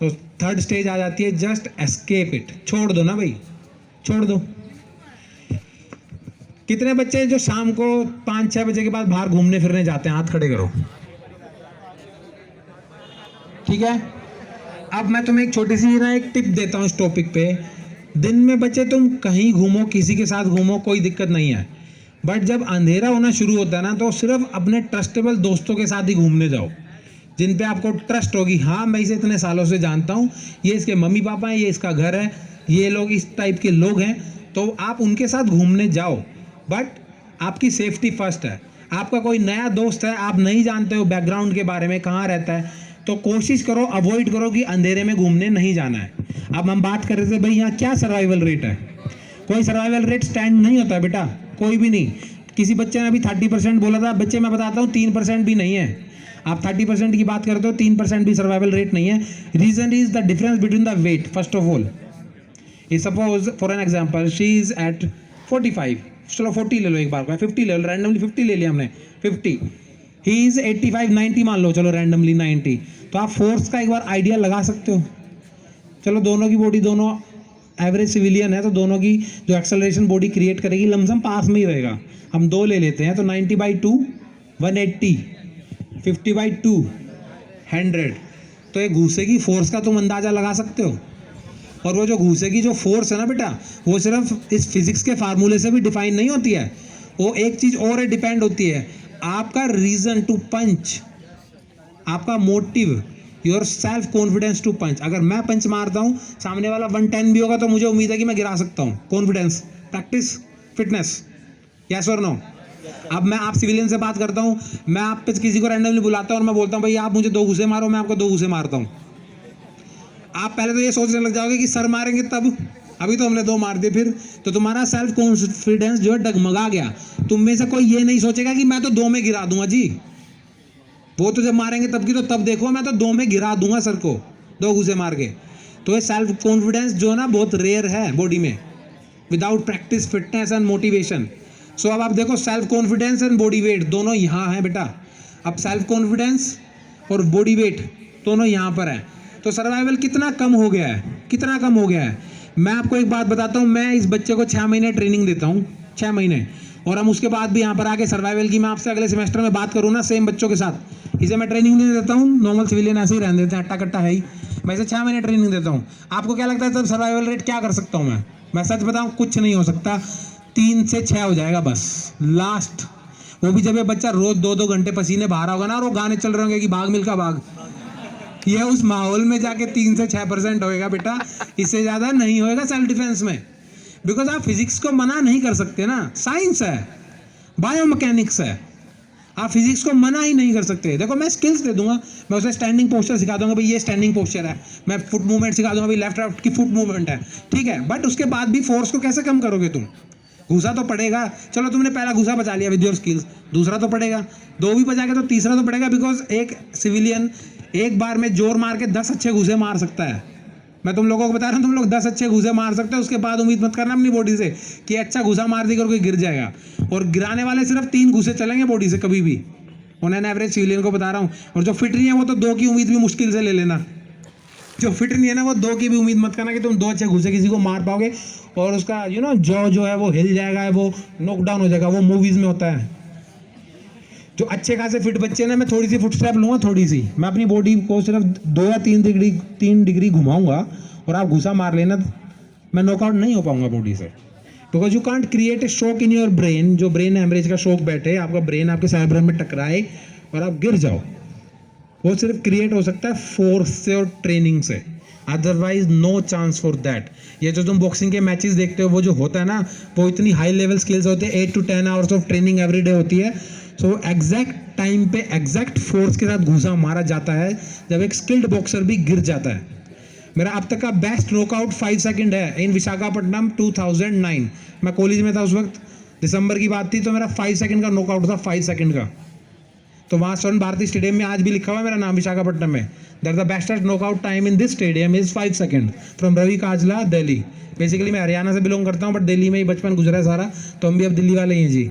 तो 3rd स्टेज आ जाती है, जस्ट एस्केप इट, छोड़ दो ना भाई, छोड़ दो। कितने बच्चे जो शाम को 5-6 बजे के बाद बाहर घूमने फिरने जाते हैं? हाथ खड़े करो, ठीक है। अब मैं तुम्हें एक छोटी सी ना एक टिप देता हूँ इस टॉपिक पे। दिन में बच्चे तुम कहीं घूमो, किसी के साथ घूमो, कोई दिक्कत नहीं है, बट जब अंधेरा होना शुरू होता है ना, तो सिर्फ अपने ट्रस्टेबल दोस्तों के साथ ही घूमने जाओ। जिन पे आपको ट्रस्ट होगी, हाँ मैं इसे इतने सालों से जानता हूँ, ये इसके मम्मी पापा हैं, ये इसका घर है, ये लोग इस टाइप के लोग हैं, तो आप उनके साथ घूमने जाओ, बट आपकी सेफ्टी फर्स्ट है। आपका कोई नया दोस्त है, आप नहीं जानते हो बैकग्राउंड के बारे में, कहाँ रहता है, तो कोशिश करो, अवॉइड करो कि अंधेरे में घूमने नहीं जाना है। अब हम बात कर रहे थे भाई यहाँ क्या सर्वाइवल रेट है, कोई सर्वाइवल रेट स्टैंड नहीं होता है बेटा, कोई भी नहीं। किसी बच्चे ने अभी 30% बोला था, बच्चे मैं बताता हूँ 3% भी नहीं है। आप 30% की बात करते हो, 3% भी सर्वाइवल रेट नहीं है। Reason is the difference between the weight. First of all suppose for an example she is at 45, चलो 40 ले लो एक बार को, 50 ले लो, रैंडमली 50 ले लिया हमने, 50, ही इज 85, 90 मान लो, चलो रैंडमली 90, तो आप फोर्स का एक बार आइडिया लगा सकते हो। चलो दोनों की बॉडी, दोनों एवरेज सिविलियन है, तो दोनों की जो एक्सेलरेशन बॉडी क्रिएट करेगी लमसम पास में ही रहेगा। हम 2 ले लेते हैं, तो 90/2 180, 50/2 100, तो एक घूसे की फोर्स का तुम अंदाज़ा लगा सकते हो। और वो जो घूसे की जो फोर्स है ना बेटा, वो सिर्फ इस फिजिक्स के फार्मूले से भी डिफाइन नहीं होती है, वो एक चीज़ और डिपेंड होती है, आपका रीज़न टू पंच, आपका motive, your self confidence to punch. अगर मैं पंच मारता हूँ, सामने वाला 110 भी होगा, तो मुझे उम्मीद है कि मैं गिरा सकता हूँ। कॉन्फिडेंस, प्रैक्टिस, फिटनेस, यस और नो। अब मैं आप सिविलियन से बात करता हूँ, मैं आप पे किसी को रैंडमली बुलाता हूँ और मैं बोलता हूँ भाई आप मुझे 2 घुसे मारो, मैं आपको 2 घुसे मारता हूँ। आप पहले तो ये सोचने लग जाओगे कि सर मारेंगे तब, अभी तो हमने 2 मार दिए, फिर तो तुम्हारा सेल्फ कॉन्फिडेंस जो है डगमगा गया। तुम में से कोई ये नहीं सोचेगा कि मैं तो 2 में गिरा दूंगा जी, वो तो जब मारेंगे तब की तो तब देखो, मैं तो 2 में गिरा दूंगा सर को 2 घुसे मार के। तो ये सेल्फ कॉन्फिडेंस जो है ना बहुत रेयर है बॉडी में, without practice, fitness and motivation. So अब आप देखो, self confidence and body weight दोनों यहाँ हैं बेटा। अब सेल्फ कॉन्फिडेंस और बॉडी वेट दोनों यहाँ पर है, तो सर्वाइवल कितना कम हो गया है, कितना कम हो गया है। मैं आपको एक बात बताता हूँ, मैं इस बच्चे को 6 महीने ट्रेनिंग देता हूँ, 6 महीने, और हम उसके बाद भी यहाँ पर आके सर्वाइवल की मैं आपसे अगले सेमेस्टर में बात करूँ ना, सेम बच्चों के साथ, इसे मैं ट्रेनिंग नहीं देता हूँ, नॉर्मल सिविलियन ऐसे ही रहने देते हैं, अट्टा कट्टा है ही, मैं इसे 6 महीने ट्रेनिंग देता हूँ। आपको क्या लगता है तब सर्वाइवल रेट क्या कर सकता हूँ मैं सच बताऊँ, कुछ नहीं हो सकता, 3 से 6 हो जाएगा बस लास्ट। वो भी जब ये बच्चा रोज 2-2 घंटे पसीने बाहर होगा ना, और वो गाने चल रहे होंगे कि भाग मिल्खा भाग, ये उस माहौल में जाके 3 से 6% होएगा बेटा, इससे ज़्यादा नहीं होएगा सेल्फ डिफेंस में। बिकॉज आप फिजिक्स को मना नहीं कर सकते ना, साइंस है, बायोमैकेनिक्स है, आप फिजिक्स को मना ही नहीं कर सकते। देखो मैं स्किल्स दे दूंगा, मैं उसे स्टैंडिंग पोस्चर सिखा दूंगा, भाई ये स्टैंडिंग पोस्चर है, मैं फुट मूवमेंट सिखा दूंगा, भाई लेफ्ट राइट की फुट मूवमेंट है, ठीक है, बट उसके बाद भी फोर्स को कैसे कम करोगे तुम? घुसा तो पड़ेगा, चलो तुमने पहला घुसा बचा लिया विद योर स्किल्स, दूसरा तो पड़ेगा, 2 भी बचा के तो तीसरा तो पड़ेगा, बिकॉज एक सिविलियन एक बार में जोर मार के 10 अच्छे घुसे मार सकता है। मैं तुम लोगों को बता रहा हूँ, तुम लोग 10 अच्छे घुसे मार सकते हो, उसके बाद उम्मीद मत करना अपनी बॉडी से कि अच्छा घुसा मार देगा और कोई गिर जाएगा। और गिराने वाले सिर्फ 3 घुसे चलेंगे बॉडी से कभी भी, ऑन एन एवरेज सिविलियन को बता रहा हूँ। और जो फिट नहीं है वो तो 2 की उम्मीद भी मुश्किल से ले लेना, जो फिट नहीं है ना वो 2 की भी उम्मीद मत करना कि तुम 2 अच्छे घुसे किसी को मार पाओगे और उसका जॉ जो है वो हिल जाएगा, वो नॉकडाउन हो जाएगा, वो मूवीज़ में होता है। जो अच्छे खासे फिट बच्चे ना, मैं थोड़ी सी फुट स्टेप लूँगा, थोड़ी सी, मैं अपनी बॉडी को सिर्फ 2 या 3 डिग्री घुमाऊंगा और आप घुसा मार लेना, मैं नॉकआउट नहीं हो पाऊंगा बॉडी से, because you can't create a shock in your brain, जो ब्रेन हेमरेज का शॉक बैठे, आपका ब्रेन आपके सेरेब्रम में टकराए और आप गिर जाओ, वो सिर्फ क्रिएट हो सकता है फोर्स से और ट्रेनिंग से, otherwise no chance for that. ये जो तुम बॉक्सिंग के मैचेस देखते हो, वो जो होता है ना, वो इतनी हाई लेवल स्किल्स होते हैं, 8 to 10 hours of training every day होती है। सो एग्जैक्ट टाइम पे एग्जैक्ट फोर्स के साथ घुसा मारा जाता है जब एक स्किल्ड बॉक्सर भी गिर जाता है। मेरा अब तक का बेस्ट नॉकआउट 5 सेकंड है इन विशाखापट्टनम 2009। मैं कॉलेज में था उस वक्त, दिसंबर की बात थी, तो मेरा 5 सेकंड का नॉकआउट था, 5 सेकंड का। तो वहाँ स्वर्ण भारती स्टेडियम में आज भी लिखा हुआ है मेरा नाम विशाखापट्टनम में, that the bestest knockout time in this stadium is 5 second from Ravi Kajla, Delhi. Basically मैं हरियाणा से बिलोंग करता हूँ, बट दिल्ली में ही बचपन गुजरा है सारा, तो हम भी अब दिल्ली वाले ही हैं जी।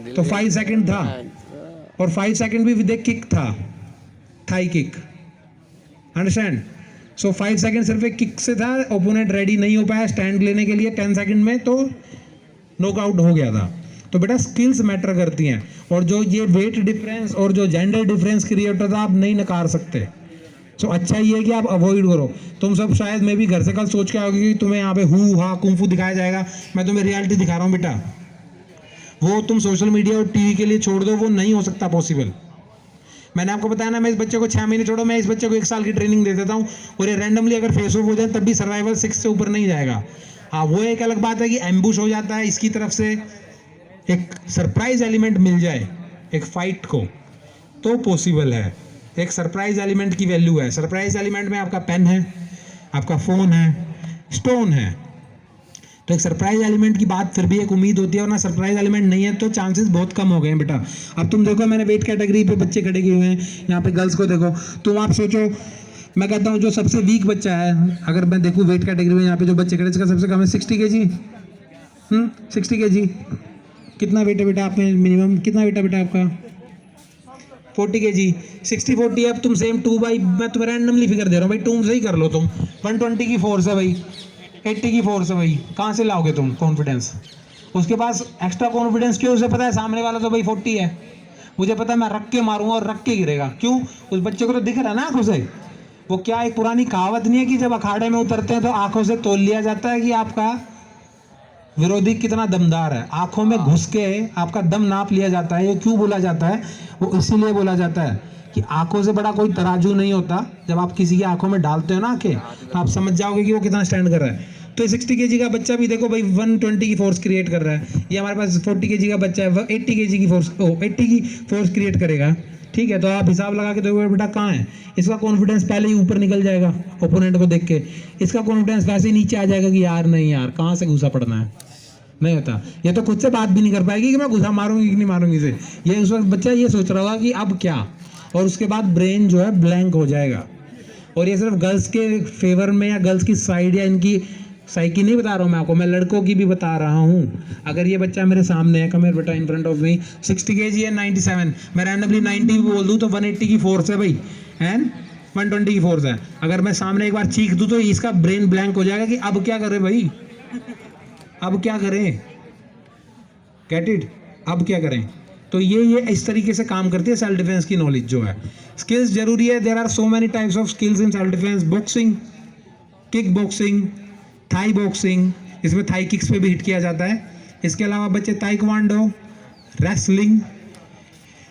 तो 5 सेकंड था, और 5 सेकंड भी विद ए किक था, थाई किक, अंडरस्टैंड। सो 5 सेकंड सिर्फ एक किक से था, ओपोनेंट रेडी नहीं हो पाया स्टैंड लेने के लिए 10 सेकंड में, तो नॉकआउट हो गया था। तो बेटा स्किल्स मैटर करती हैं, और जो ये वेट डिफरेंस और जो जेंडर डिफरेंस क्रिएट होता है आप नहीं नकार सकते। सो अच्छा ये है कि आप अवॉइड करो। तुम सब शायद मैं भी घर से कल सोच के आओगे कि तुम्हें यहाँ पे हु हा कुंफू दिखाया जाएगा, मैं तुम्हें रियलिटी दिखा रहा हूँ बेटा। वो तुम सोशल मीडिया और टीवी के लिए छोड़ दो, वो नहीं हो सकता पॉसिबल। मैंने आपको बताया ना, मैं इस बच्चे को 6 महीने छोड़ो, मैं इस बच्चे को 1 साल की ट्रेनिंग दे देता हूँ और ये रैंडमली अगर फेस ऑफ हो जाए तब भी सर्वाइवल 6 से ऊपर नहीं जाएगा। हाँ, वो एक अलग बात है कि एम्बुश हो जाता है, इसकी तरफ से एक सरप्राइज एलिमेंट मिल जाए एक फाइट को तो पॉसिबल है। एक सरप्राइज एलिमेंट की वैल्यू है। सरप्राइज एलिमेंट में आपका पेन है, आपका फ़ोन है, स्टोन है। तो एक सरप्राइज एलिमेंट की बात फिर भी एक उम्मीद होती है, और ना सरप्राइज एलिमेंट नहीं है तो चांसेस बहुत कम हो गए हैं बेटा। अब तुम देखो, मैंने वेट कैटेगरी पे बच्चे खड़े किए हुए हैं, यहाँ पे गर्ल्स को देखो। तुम आप सोचो, मैं कहता हूँ जो सबसे वीक बच्चा है, अगर मैं देखूँ वेट कैटेगरी में यहाँ पे जो बच्चे खड़े, इसका सबसे कम है 60 kg। 60 kg कितना वेट है बेटा आप में? मिनिमम कितना वेट है बेटा आपका? 40 kg। 60-40 है। अब तुम सेम 2 बाई, मैं तुम्हें रैंडमली फिगर दे रहा हूँ भाई, 2 से ही कर लो तुम। 120 की फोर्स है भाई, 80 की फोर्स है भाई, कहाँ से लाओगे तुम कॉन्फिडेंस? उसके पास एक्स्ट्रा कॉन्फिडेंस क्यों? उसे पता है सामने वाला तो भाई 40 है, मुझे पता है मैं रख के मारूंगा और रख के गिरेगा। क्यों? उस बच्चे को तो दिख रहा है ना आंखों से। वो क्या, एक पुरानी कहावत नहीं है कि जब अखाड़े में उतरते हैं तो आंखों से तोल लिया जाता है कि आपका विरोधी कितना दमदार है। आंखों में घुस के आपका दम नाप लिया जाता है। ये क्यों बोला जाता है? वो इसीलिए बोला जाता है कि आंखों से बड़ा कोई तराजू नहीं होता। जब आप किसी की आंखों में डालते हो ना आंखें, तो आप समझ जाओगे कि वो कितना स्टैंड कर रहा है। तो 60 kg का बच्चा भी देखो भाई 120 की फोर्स क्रिएट कर रहा है। ये हमारे पास 40 kg का बच्चा है, वह 80 kg की फोर्स 80 की फोर्स क्रिएट करेगा। ठीक है, तो आप हिसाब लगा के देखो बेटा कहाँ है। इसका कॉन्फिडेंस पहले ही ऊपर निकल जाएगा ओपोनेंट को देख के। इसका कॉन्फिडेंस वैसे ही नीचे आ जाएगा कि यार नहीं यार, कहाँ से घुसा पड़ना है, नहीं होता। ये तो खुद से बात भी नहीं कर पाएगी कि मैं घुसा मारूंगी कि नहीं मारूंगी इसे। ये उस वक्त बच्चा ये सोच रहा होगा कि अब क्या, और उसके बाद ब्रेन जो है ब्लैंक हो जाएगा। और ये सिर्फ गर्ल्स के फेवर में या गर्ल्स की साइड या इनकी साइकी नहीं बता रहा हूँ मैं आपको, मैं लड़कों की भी बता रहा हूँ। अगर ये बच्चा मेरे सामने है, कम हियर बेटा in front of me, 60 kg है, 97, मैं रैंडमली 90 बोल दूँ तो 180 की फोर्स है भाई, एंड 120 की फोर्स है। अगर मैं सामने एक बार चीख दूँ तो इसका ब्रेन ब्लैंक हो जाएगा कि अब क्या करें भाई, अब क्या करें। Get it? अब क्या करें। तो ये इस तरीके से काम करती है सेल्फ डिफेंस की नॉलेज जो है। स्किल्स जरूरी है। There are so many types of skills in self defence. Boxing, kick boxing, Thai boxing, इसमें थाई किक्स पे भी हिट किया जाता है। इसके अलावा बच्चे ताइक्वांडो, रेसलिंग,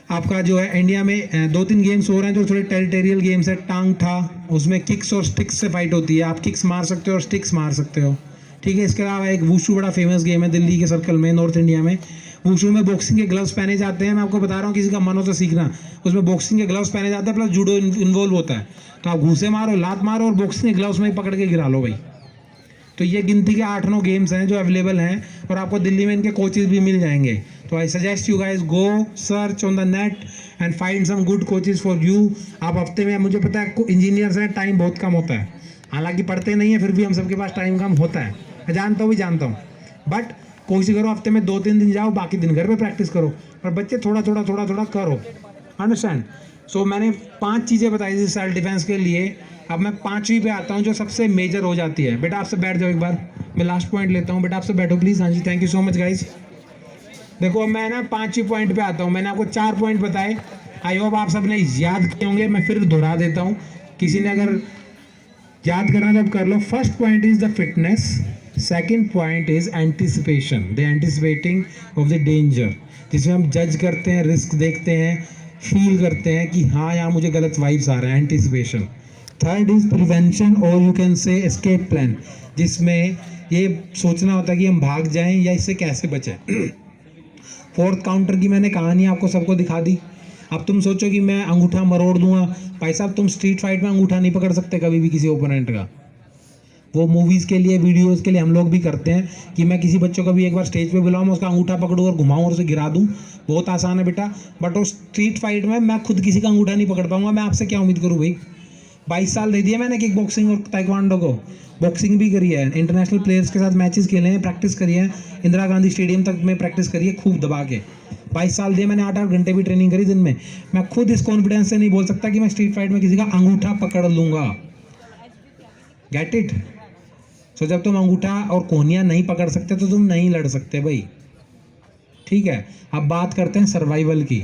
आपका जो है इंडिया में 2-3 गेम्स हो रहे हैं जो थोड़े टेरिटोरियल गेम्स है। टांग ठा, उसमें किक्स और स्टिक्स से फाइट होती है। आप किक्स मार सकते हो और स्टिक्स मार सकते हो। ठीक है, इसके अलावा एक वुशु बड़ा फेमस गेम है दिल्ली के सर्कल में, नॉर्थ इंडिया में। वुशु में बॉक्सिंग के ग्लव्स पहने जाते हैं। मैं आपको बता रहा हूँ, किसी का मन हो तो सीखना। उसमें बॉक्सिंग के ग्लव्स पहने जाते हैं प्लस जूडो इन्वॉल्व होता है। तो आप घूसे मारो, लात मारो और बॉक्सिंग के ग्लव्स में ही पकड़ के गिरा लो भाई। तो ये गिनती के 8-9 गेम्स हैं जो अवेलेबल हैं, और आपको दिल्ली में इनके कोचेज भी मिल जाएंगे। तो I suggest you guys go search on the net and find some good coaches for you. आप हफ्ते में, मुझे पता है इंजीनियर्स हैं, टाइम बहुत कम होता है, हालांकि पढ़ते नहीं है फिर भी हम सबके पास टाइम कम होता है, मैं जानता हूँ। बट कोशिश करो हफ्ते में 2-3 दिन जाओ, बाकी दिन घर पे प्रैक्टिस करो, पर बच्चे थोड़ा थोड़ा करो। अंडरस्टैंड? सो मैंने 5 चीज़ें बताई थी सेल्फ डिफेंस के लिए। अब मैं 5वीं पे आता हूँ जो सबसे मेजर हो जाती है। बेटा आपसे बैठ जाओ एक बार, मैं लास्ट पॉइंट लेता हूँ। बेटा आपसे बैठो प्लीज़। हाँ जी, thank you so much guys. देखो अब मैं ना 5वीं पॉइंट पे आता हूँ। मैंने आपको 4 पॉइंट बताए, आई होप आप सब ने याद किए होंगे। मैं फिर दोहरा देता हूँ, किसी ने अगर याद करना तब कर लो। First point is the fitness, second point is anticipation, the anticipating of the danger, जिसमें हम जज करते हैं, रिस्क देखते हैं, फील करते हैं कि हाँ यहाँ मुझे गलत वाइब्स आ रहे हैं, एंटिसिपेशन। थर्ड इज प्रिवेंशन और you can say escape plan, जिसमें ये सोचना होता है कि हम भाग जाएं या इससे कैसे बचें। फोर्थ काउंटर की मैंने कहानी आपको सबको दिखा दी। अब तुम सोचो कि मैं अंगूठा मरोड़ दूंगा। भाई साहब, तुम स्ट्रीट फाइट में अंगूठा नहीं पकड़ सकते कभी भी किसी ओपोनेंट का। वो मूवीज़ के लिए, वीडियोज़ के लिए हम लोग भी करते हैं कि मैं किसी बच्चों को भी एक बार स्टेज पे बुलाऊँ, उसका अंगूठा पकड़ूँ और घुमाऊँ और उसे गिरा दूँ। बहुत आसान है बेटा, बट वो स्ट्रीट फाइट में मैं खुद किसी का अंगूठा नहीं पकड़ पाऊँगा। मैं आपसे क्या उम्मीद करूँ भाई। 22 साल दे दिए मैंने किक बॉक्सिंग और ताइक्वांडो को। बॉक्सिंग भी करी है, इंटरनेशनल प्लेयर्स के साथ मैचेस खेले हैं, प्रैक्टिस करी है, इंदिरा गांधी स्टेडियम तक में प्रैक्टिस करी है खूब दबा के। 22 साल दिए मैंने, 8-8 घंटे भी ट्रेनिंग करी दिन में। मैं खुद इस कॉन्फिडेंस से नहीं बोल सकता कि मैं स्ट्रीट फाइट में किसी का अंगूठा पकड़ लूँगा। Get it? सो जब तुम अंगूठा और कोहनियाँ नहीं पकड़ सकते तो तुम नहीं लड़ सकते भाई। ठीक है, अब बात करते हैं सर्वाइवल की।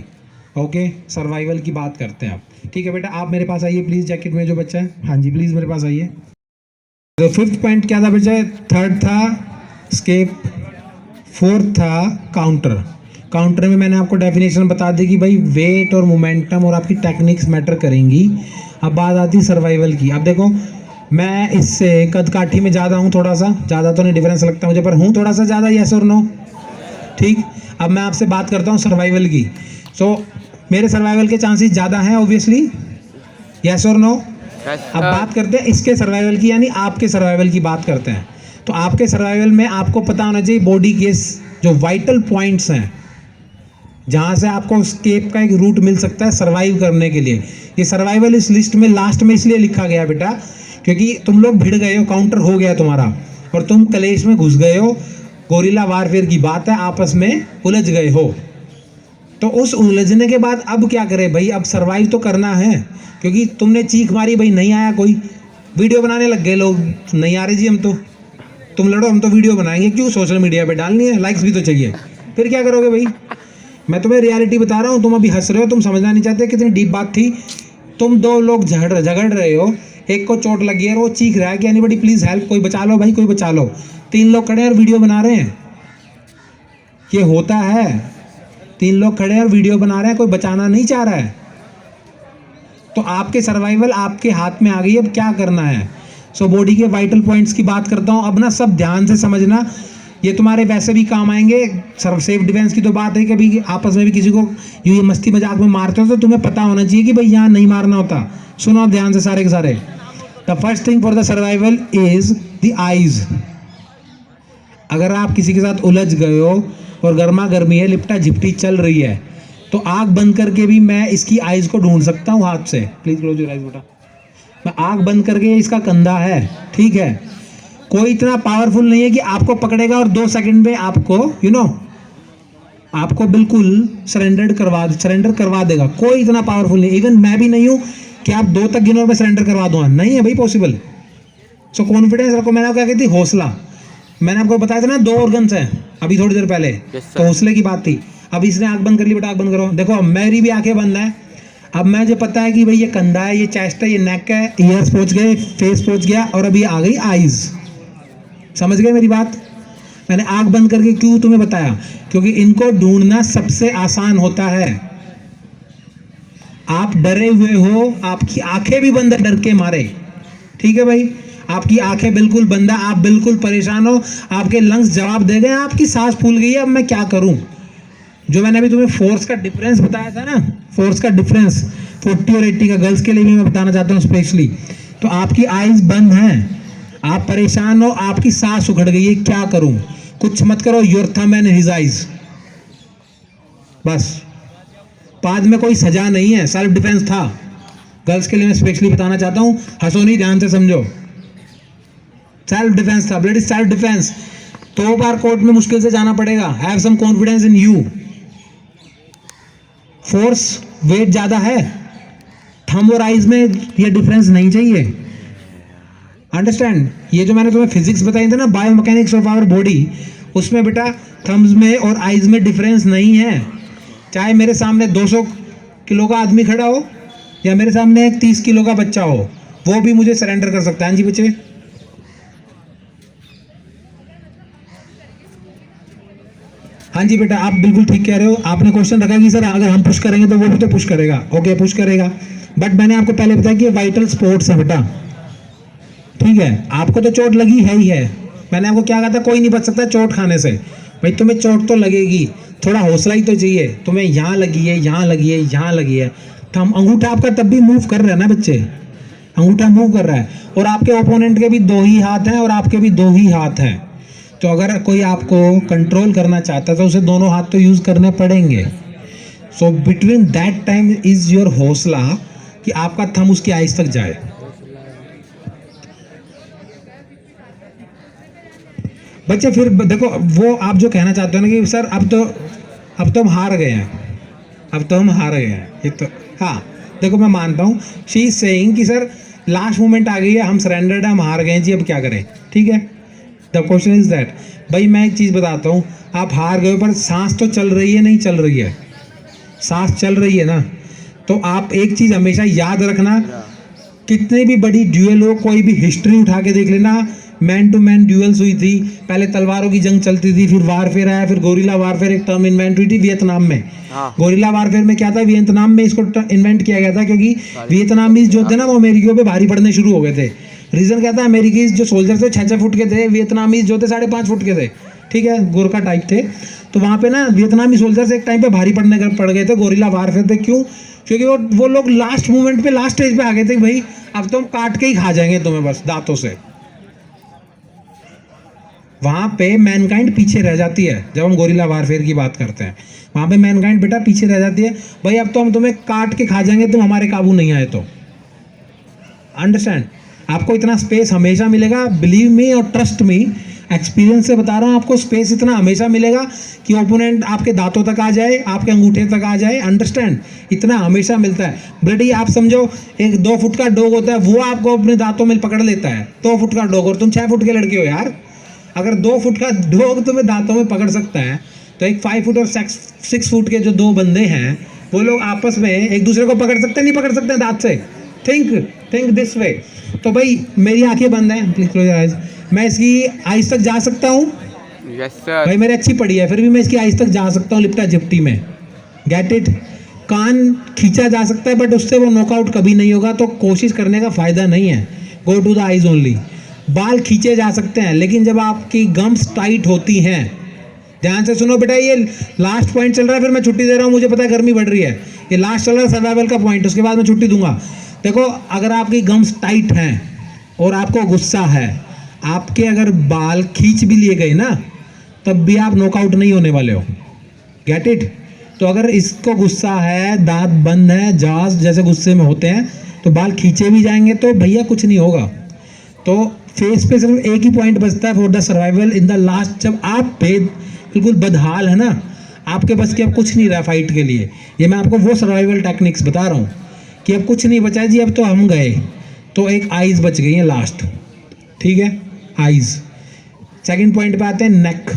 ओके, सर्वाइवल की बात करते हैं आप। ठीक है बेटा, आप मेरे पास आइए प्लीज़, जैकेट में जो बच्चा है, हाँ जी प्लीज़ मेरे पास आइए। तो 5th पॉइंट क्या था बच्चा? 3rd था स्केप, 4th था काउंटर। काउंटर में मैंने आपको डेफिनेशन बता दी कि भाई वेट और मोमेंटम और आपकी टेक्निक्स मैटर करेंगी। अब बात आती है सर्वाइवल की। अब देखो मैं इससे कद काठी में ज़्यादा हूँ, थोड़ा सा ज़्यादा तो नहीं डिफरेंस लगता मुझे, पर हूँ थोड़ा सा ज़्यादा, यस और नो? ठीक। अब मैं आपसे बात करता हूँ सर्वाइवल की। सो मेरे सर्वाइवल के चांसेस ज़्यादा हैं ऑब्वियसली, यस और नो? अब बात करते हैं इसके सर्वाइवल की, यानी आपके सर्वाइवल की बात करते हैं। तो आपके सर्वाइवल में आपको पता होना चाहिए बॉडी के जो वाइटल पॉइंट्स हैं जहाँ से आपको स्केप का एक रूट मिल सकता है सर्वाइव करने के लिए। ये सर्वाइवल इस लिस्ट में लास्ट में इसलिए लिखा गया बेटा क्योंकि तुम लोग भिड़ गए हो, काउंटर हो गया तुम्हारा और तुम कलेश में घुस गए हो, गोरिल्ला वारफेयर की बात है, आपस में उलझ गए हो। तो उस उलझने के बाद अब क्या करें भाई, अब सर्वाइव तो करना है क्योंकि तुमने चीख मारी भाई नहीं आया कोई, वीडियो बनाने लग गए लोग, नहीं आ रहे जी हम तो, तुम लड़ो हम तो वीडियो बनाएंगे, क्यों सोशल मीडिया पे डालनी है, लाइक्स भी तो चाहिए, फिर क्या करोगे भाई? मैं तुम्हें रियलिटी बता रहा हूँ, तुम अभी हंस रहे हो, तुम समझना नहीं चाहते कितनी डीप बात थी। तुम दो लोग झगड़ रहे हो, एक को चोट लगी है और वो चीख रहा है कि एनीबॉडी प्लीज हेल्प, कोई बचा लो भाई, कोई बचा लो। 3 लोग खड़े हैं और वीडियो बना रहे हैं, ये होता है। 3 लोग खड़े हैं और वीडियो बना रहे हैं, कोई बचाना नहीं चाह रहा है। तो आपके सर्वाइवल आपके हाथ में आ गई, अब क्या करना है। सो बॉडी के वाइटल पॉइंट्स की बात करता हूँ अब ना, सब ध्यान से समझना, ये तुम्हारे वैसे भी काम आएंगे। सेल्फ डिफेंस की तो बात है, कभी आपस में भी किसी को ये मस्ती मजाक में मारते हो तो तुम्हें पता होना चाहिए कि भाई यहाँ नहीं मारना होता। सुनो ध्यान से सारे के सारे। The first thing for the survival is the eyes. अगर आप किसी के साथ उलझ गए हो और गर्मा गर्मी है, लिपटा झिपटी चल रही है, तो आँख बंद करके भी मैं इसकी आईज को ढूंढ सकता हूँ हाथ से। प्लीज क्लोज योर आईज बेटा। मैं आँख बंद करके, इसका कंधा है, ठीक है, कोई इतना पावरफुल नहीं है कि आपको पकड़ेगा और 2 सेकंड में आपको आपको बिल्कुल सरेंडर करवा देगा। कोई इतना पावरफुल नहीं, इवन मैं भी नहीं हूँ कि आप 2 तक गिनो मैं सरेंडर करवा दूंगा, नहीं है भाई पॉसिबल। सो कॉन्फिडेंस रखो। मैंने क्या कहती, हौसला। मैंने आपको बताया था ना 2 ऑर्गन्स हैं अभी थोड़ी देर पहले, तो हौसले की बात थी। अब इसने आंख बंद कर ली बेटा, आंख बंद करो। देखो मेरी भी आंखें बंद है। अब मुझे पता है कि भाई ये कंधा है, ये चेस्ट है, ये नेक है, ईयर्स पहुंच गए, फेस पहुंच गया और अभी आ गई आईज। समझ गए मेरी बात? मैंने आंख बंद करके क्यों तुम्हें बताया, क्योंकि इनको ढूंढना सबसे आसान होता है। आप डरे हुए हो, आपकी आंखें भी बंद है डर के मारे, ठीक है भाई, आपकी आंखें बिल्कुल बंद है, आप बिल्कुल परेशान हो, आपके लंग्स जवाब दे गए, आपकी सांस फूल गई है, अब मैं क्या करूं। जो मैंने अभी तुम्हें फोर्स का डिफरेंस बताया था ना, फोर्स का डिफरेंस 40 और 80 का, गर्ल्स के लिए भी मैं बताना चाहता हूँ स्पेशली। तो आपकी आईज बंद हैं, आप परेशान हो, आपकी सांस उखड़ गई है, क्या करूं? कुछ मत करो, your thumb and his eyes, बस। बाद में कोई सजा नहीं है, सेल्फ डिफेंस था। गर्ल्स के लिए मैं स्पेशली बताना चाहता हूं, हंसो नहीं, ध्यान से समझो, सेल्फ डिफेंस था, ब्लड इज सेल्फ डिफेंस। 2 बार कोर्ट में मुश्किल से जाना पड़ेगा, have some confidence in you. Force weight ज्यादा है, थंब और आईज में ये डिफरेंस नहीं चाहिए, अंडरस्टैंड। ये जो मैंने तुम्हें फिजिक्स बताई थी ना, बायोमैकेनिक्स ऑफ आवर बॉडी, उसमें बेटा थंब्स में और आईज में डिफरेंस नहीं है। चाहे मेरे सामने 200 किलो का आदमी खड़ा हो या मेरे सामने एक 30 किलो का बच्चा हो, वो भी मुझे सरेंडर कर सकता है। हाँ जी बच्चे, हाँ जी बेटा, आप बिल्कुल ठीक कह रहे हो। आपने क्वेश्चन रखा कि सर अगर हम पुश करेंगे तो वो भी तो पुश करेगा। ओके, पुश करेगा, बट मैंने आपको पहले बताया कि ये वाइटल स्पोर्ट्स है बेटा, ठीक है। आपको तो चोट लगी है ही है, मैंने आपको क्या कहा था, कोई नहीं बच सकता चोट खाने से। भाई तुम्हें चोट तो लगेगी, थोड़ा हौसला ही तो चाहिए। तुम्हें यहाँ लगी है, यहाँ लगी है, यहाँ लगी है, थंब अंगूठा आपका तब भी मूव कर रहा है ना बच्चे, अंगूठा मूव कर रहा है, और आपके ओपोनेंट के भी 2 ही हाथ हैं और आपके भी 2 ही हाथ हैं। तो अगर कोई आपको कंट्रोल करना चाहता है तो उसे दोनों हाथ तो यूज करने पड़ेंगे। So between that time is your हौसला कि आपका थंब उसकी आइज तक जाए। बच्चे फिर देखो, वो आप जो कहना चाहते हो ना कि सर अब तो हम हार गए हैं, अब तो हम हार गए हैं, ये तो हाँ देखो मैं मानता हूँ, शी इज सेइंग कि सर लास्ट मोमेंट आ गई है, हम सरेंडर्ड है, हम हार गए हैं जी, अब क्या करें। ठीक है, द क्वेश्चन इज दैट। भाई मैं एक चीज़ बताता हूँ, आप हार गए पर सांस तो चल रही है, नहीं चल रही है, सांस चल रही है ना। तो आप एक चीज़ हमेशा याद रखना, कितनी भी बड़ी ड्यूएल हो, कोई भी हिस्ट्री उठा के देख लेना, मैन टू मैन ड्यूअल्स हुई थी, पहले तलवारों की जंग चलती थी, फिर वारफेयर आया, फिर गोरिल्ला वारफेयर एक टर्म इन्वेंट हुई थी वियतनाम में। हाँ। गोरिल्ला वारफेयर में क्या था, वियतनाम में इसको इन्वेंट किया गया था क्योंकि वियतनामीज जो थे ना वो अमेरिकियों पे भारी पड़ने शुरू हो गए थे। रीज़न क्या था, अमेरिकी जो सोल्जर थे 6-6 फुट के थे, वियतनामीज जो थे 5.5 फुट के थे, ठीक है, गोरखा टाइप थे। तो वहाँ पे ना वियतनामी सोल्जर्स एक टाइम पे भारी पड़ गए थे, गोरिल्ला वारफेयर पे। क्यों? क्योंकि वो लोग लास्ट मोमेंट पे, लास्ट स्टेज पे आ गए थे, भाई अब तो हम काट के ही खा जाएंगे तुम्हें बस दांतों से। वहाँ पे मैनकाइंड पीछे रह जाती है जब हम गोरिल्ला वारफेयर की बात करते हैं। वहाँ पे मैनकाइंड बेटा पीछे रह जाती है, भाई अब तो हम तुम्हें काट के खा जाएंगे तुम हमारे काबू नहीं आए तो। अंडरस्टैंड? आपको इतना स्पेस हमेशा मिलेगा, बिलीव मी और ट्रस्ट मी, एक्सपीरियंस से बता रहा हूँ, आपको स्पेस इतना हमेशा मिलेगा कि ओपोनेंट आपके दांतों तक आ जाए, आपके अंगूठे तक आ जाए। अंडरस्टैंड? इतना हमेशा मिलता है। ब्लडी आप समझो एक 2 फुट का डॉग होता है, वो आपको अपने दांतों में पकड़ लेता है, 2 फुट का डॉग, और तुम 6 फुट के लड़के हो यार। अगर 2 फुट का डॉग तुम्हें दांतों में पकड़ सकता है तो एक 5 फुट और 6 फुट के जो 2 बंदे हैं वो लोग आपस में एक दूसरे को पकड़ सकते हैं, नहीं पकड़ सकते दांत से? Think this way. तो भाई मेरी आंखें बंद हैं, प्लीज क्लोज योर आइज। मैं इसकी आइज तक जा सकता हूँ? Yes sir. भाई मेरी अच्छी पड़ी है, फिर भी मैं इसकी आइज तक जा सकता हूँ लिपटा झिपटी में। Get it? कान खींचा जा सकता है बट उससे वो नॉकआउट कभी नहीं होगा, तो कोशिश करने का फायदा नहीं है। Go to the eyes only. बाल खींचे जा सकते हैं, लेकिन जब आपकी गम्स टाइट होती हैं, ध्यान से सुनो बेटा, ये लास्ट पॉइंट चल रहा है, फिर मैं छुट्टी दे रहा हूँ, मुझे पता है गर्मी बढ़ रही है, ये लास्ट चल रहा है सर्वाइवल का पॉइंट, उसके बाद मैं छुट्टी दूंगा। देखो, अगर आपकी गम्स टाइट हैं और आपको गुस्सा है, आपके अगर बाल खींच भी लिए गए ना तब भी आप नॉकआउट नहीं होने वाले हो। Get it? तो अगर इसको गुस्सा है, दांत बंद है, जाज जैसे गुस्से में होते हैं, तो बाल खींचे भी जाएंगे तो भैया कुछ नहीं होगा। तो फेस पे सिर्फ एक ही पॉइंट बचता है for the survival in the last. जब आप बिल्कुल बदहाल है ना, आपके बस के अब कुछ नहीं रहा फाइट के लिए, ये मैं आपको वो सर्वाइवल टेक्निक्स बता रहा हूँ कि अब कुछ नहीं बचा जी, अब तो हम गए, तो एक आइज बच गई है लास्ट। ठीक है, आइज। सेकंड पॉइंट पे आते हैं नेक।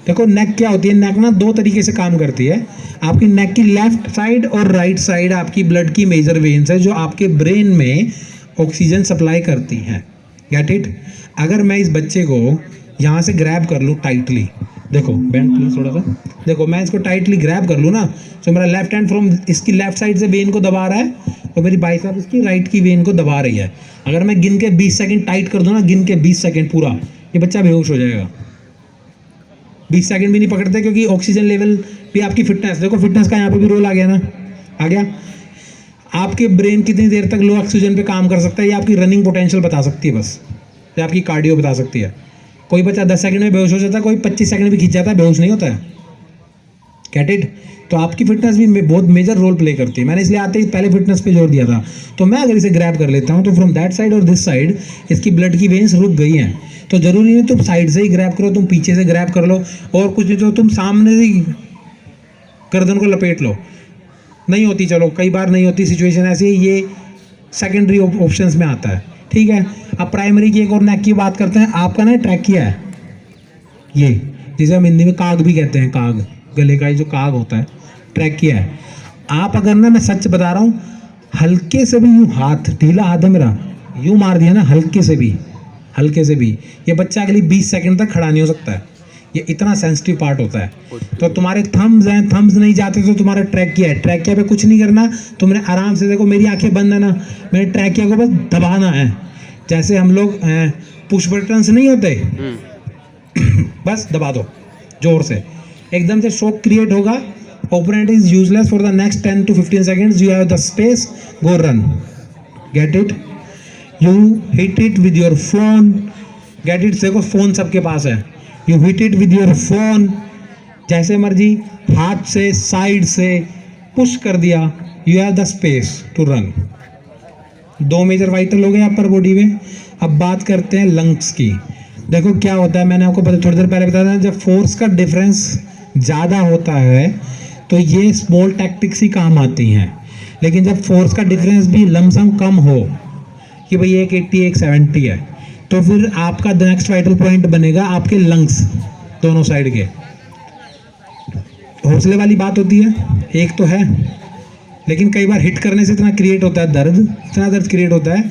देखो नेक क्या होती है, नेक ना 2 तरीके से काम करती है। आपकी नेक की लेफ्ट साइड और राइट साइड आपकी ब्लड की मेजर वेन्स है जो आपके ब्रेन में ऑक्सीजन सप्लाई करती हैं। Get it? अगर मैं इस बच्चे को यहाँ से ग्रैब कर लूँ टाइटली, देखो बैंड प्लीज थोड़ा सा, देखो मैं इसको टाइटली ग्रैब कर लूँ ना, तो मेरा लेफ्ट हैंड फ्रॉम इसकी लेफ्ट साइड से वेन को दबा रहा है और मेरी बाइसेप इसकी राइट की वेन को दबा रही है। अगर मैं गिन के 20 सेकंड टाइट कर दूँ ना, गिन के 20 सेकंड पूरा, ये बच्चा बेहोश हो जाएगा। 20 सेकंड भी नहीं पकड़ते क्योंकि ऑक्सीजन लेवल भी आपकी फिटनेस, देखो फिटनेस का यहाँ पे भी रोल आ गया ना, आ गया। आपके ब्रेन कितनी देर तक लो ऑक्सीजन पे काम कर सकता है, ये आपकी रनिंग पोटेंशियल बता सकती है, बस ये आपकी कार्डियो बता सकती है। कोई बच्चा 10 सेकंड में बेहोश हो जाता है, कोई 25 सेकंड भी खींच जाता है, बेहोश नहीं होता है। Get it? तो आपकी फिटनेस भी बहुत मेजर रोल प्ले करती है। मैंने इसलिए आते ही पहले फिटनेस पे जोर दिया था। तो मैं अगर इसे ग्रैब कर लेता हूँ तो फ्रॉम दैट साइड और दिस साइड इसकी ब्लड की वेन्स रुक गई हैं। तो जरूरी नहीं तुम साइड से ही ग्रैब करो, तुम पीछे से ग्रैब कर लो, और कुछ नहीं तो तुम सामने से गर्दन को लपेट लो। नहीं होती, चलो कई बार नहीं होती सिचुएशन ऐसी, ये सेकेंडरी ऑप्शंस में आता है। ठीक है, अब प्राइमरी की एक और नेक की बात करते हैं। आपका ना ट्रैकिया है, ये जिसे हम हिंदी में काग भी कहते हैं, काग, गले का जो काग होता है, ट्रैकिया है। आप अगर ना, मैं सच बता रहा हूँ, हल्के से भी यूँ हाथ, ढीला हाथ है मेरा, यूँ मार दिया ना हल्के से भी, ये बच्चा अगली 20 सेकंड तक खड़ा नहीं हो सकता है। ये इतना सेंसिटिव पार्ट होता है। तो तुम्हारे थम्स हैं, थम्स नहीं जाते तो तुम्हारा ट्रैकिया है, ट्रैकिया पे कुछ नहीं करना, तुमने आराम से, देखो मेरी आंखें बंद है ना, मेरे ट्रैकिया को बस दबाना है, जैसे हम लोग पुश बटन्स नहीं होते, बस दबा दो जोर से, एकदम से शॉक क्रिएट होगा। Opponent is useless for the next 10 to 15 seconds, you have the space, go run. Get it? You hit it with your phone. Get it? देखो फोन सबके पास है, you hit it with your phone, जैसे मर्जी हाथ से, side से push कर दिया, you have the space to run. 2 major vital हो गए अपर बॉडी में। अब बात करते हैं लंग्स की। देखो क्या होता है, मैंने आपको थोड़ी देर पहले बताया था, जब फोर्स का डिफरेंस ज़्यादा होता है तो ये स्मॉल टैक्टिक्स ही काम आती हैं, लेकिन जब फोर्स का डिफरेंस भी लमसम कम हो कि भाई एक 80 एक 70 है, तो फिर आपका नेक्स्ट वाइटल पॉइंट बनेगा आपके लंग्स, दोनों साइड के। हौसले वाली बात होती है, एक तो है, लेकिन कई बार हिट करने से इतना क्रिएट होता है दर्द, इतना दर्द क्रिएट होता है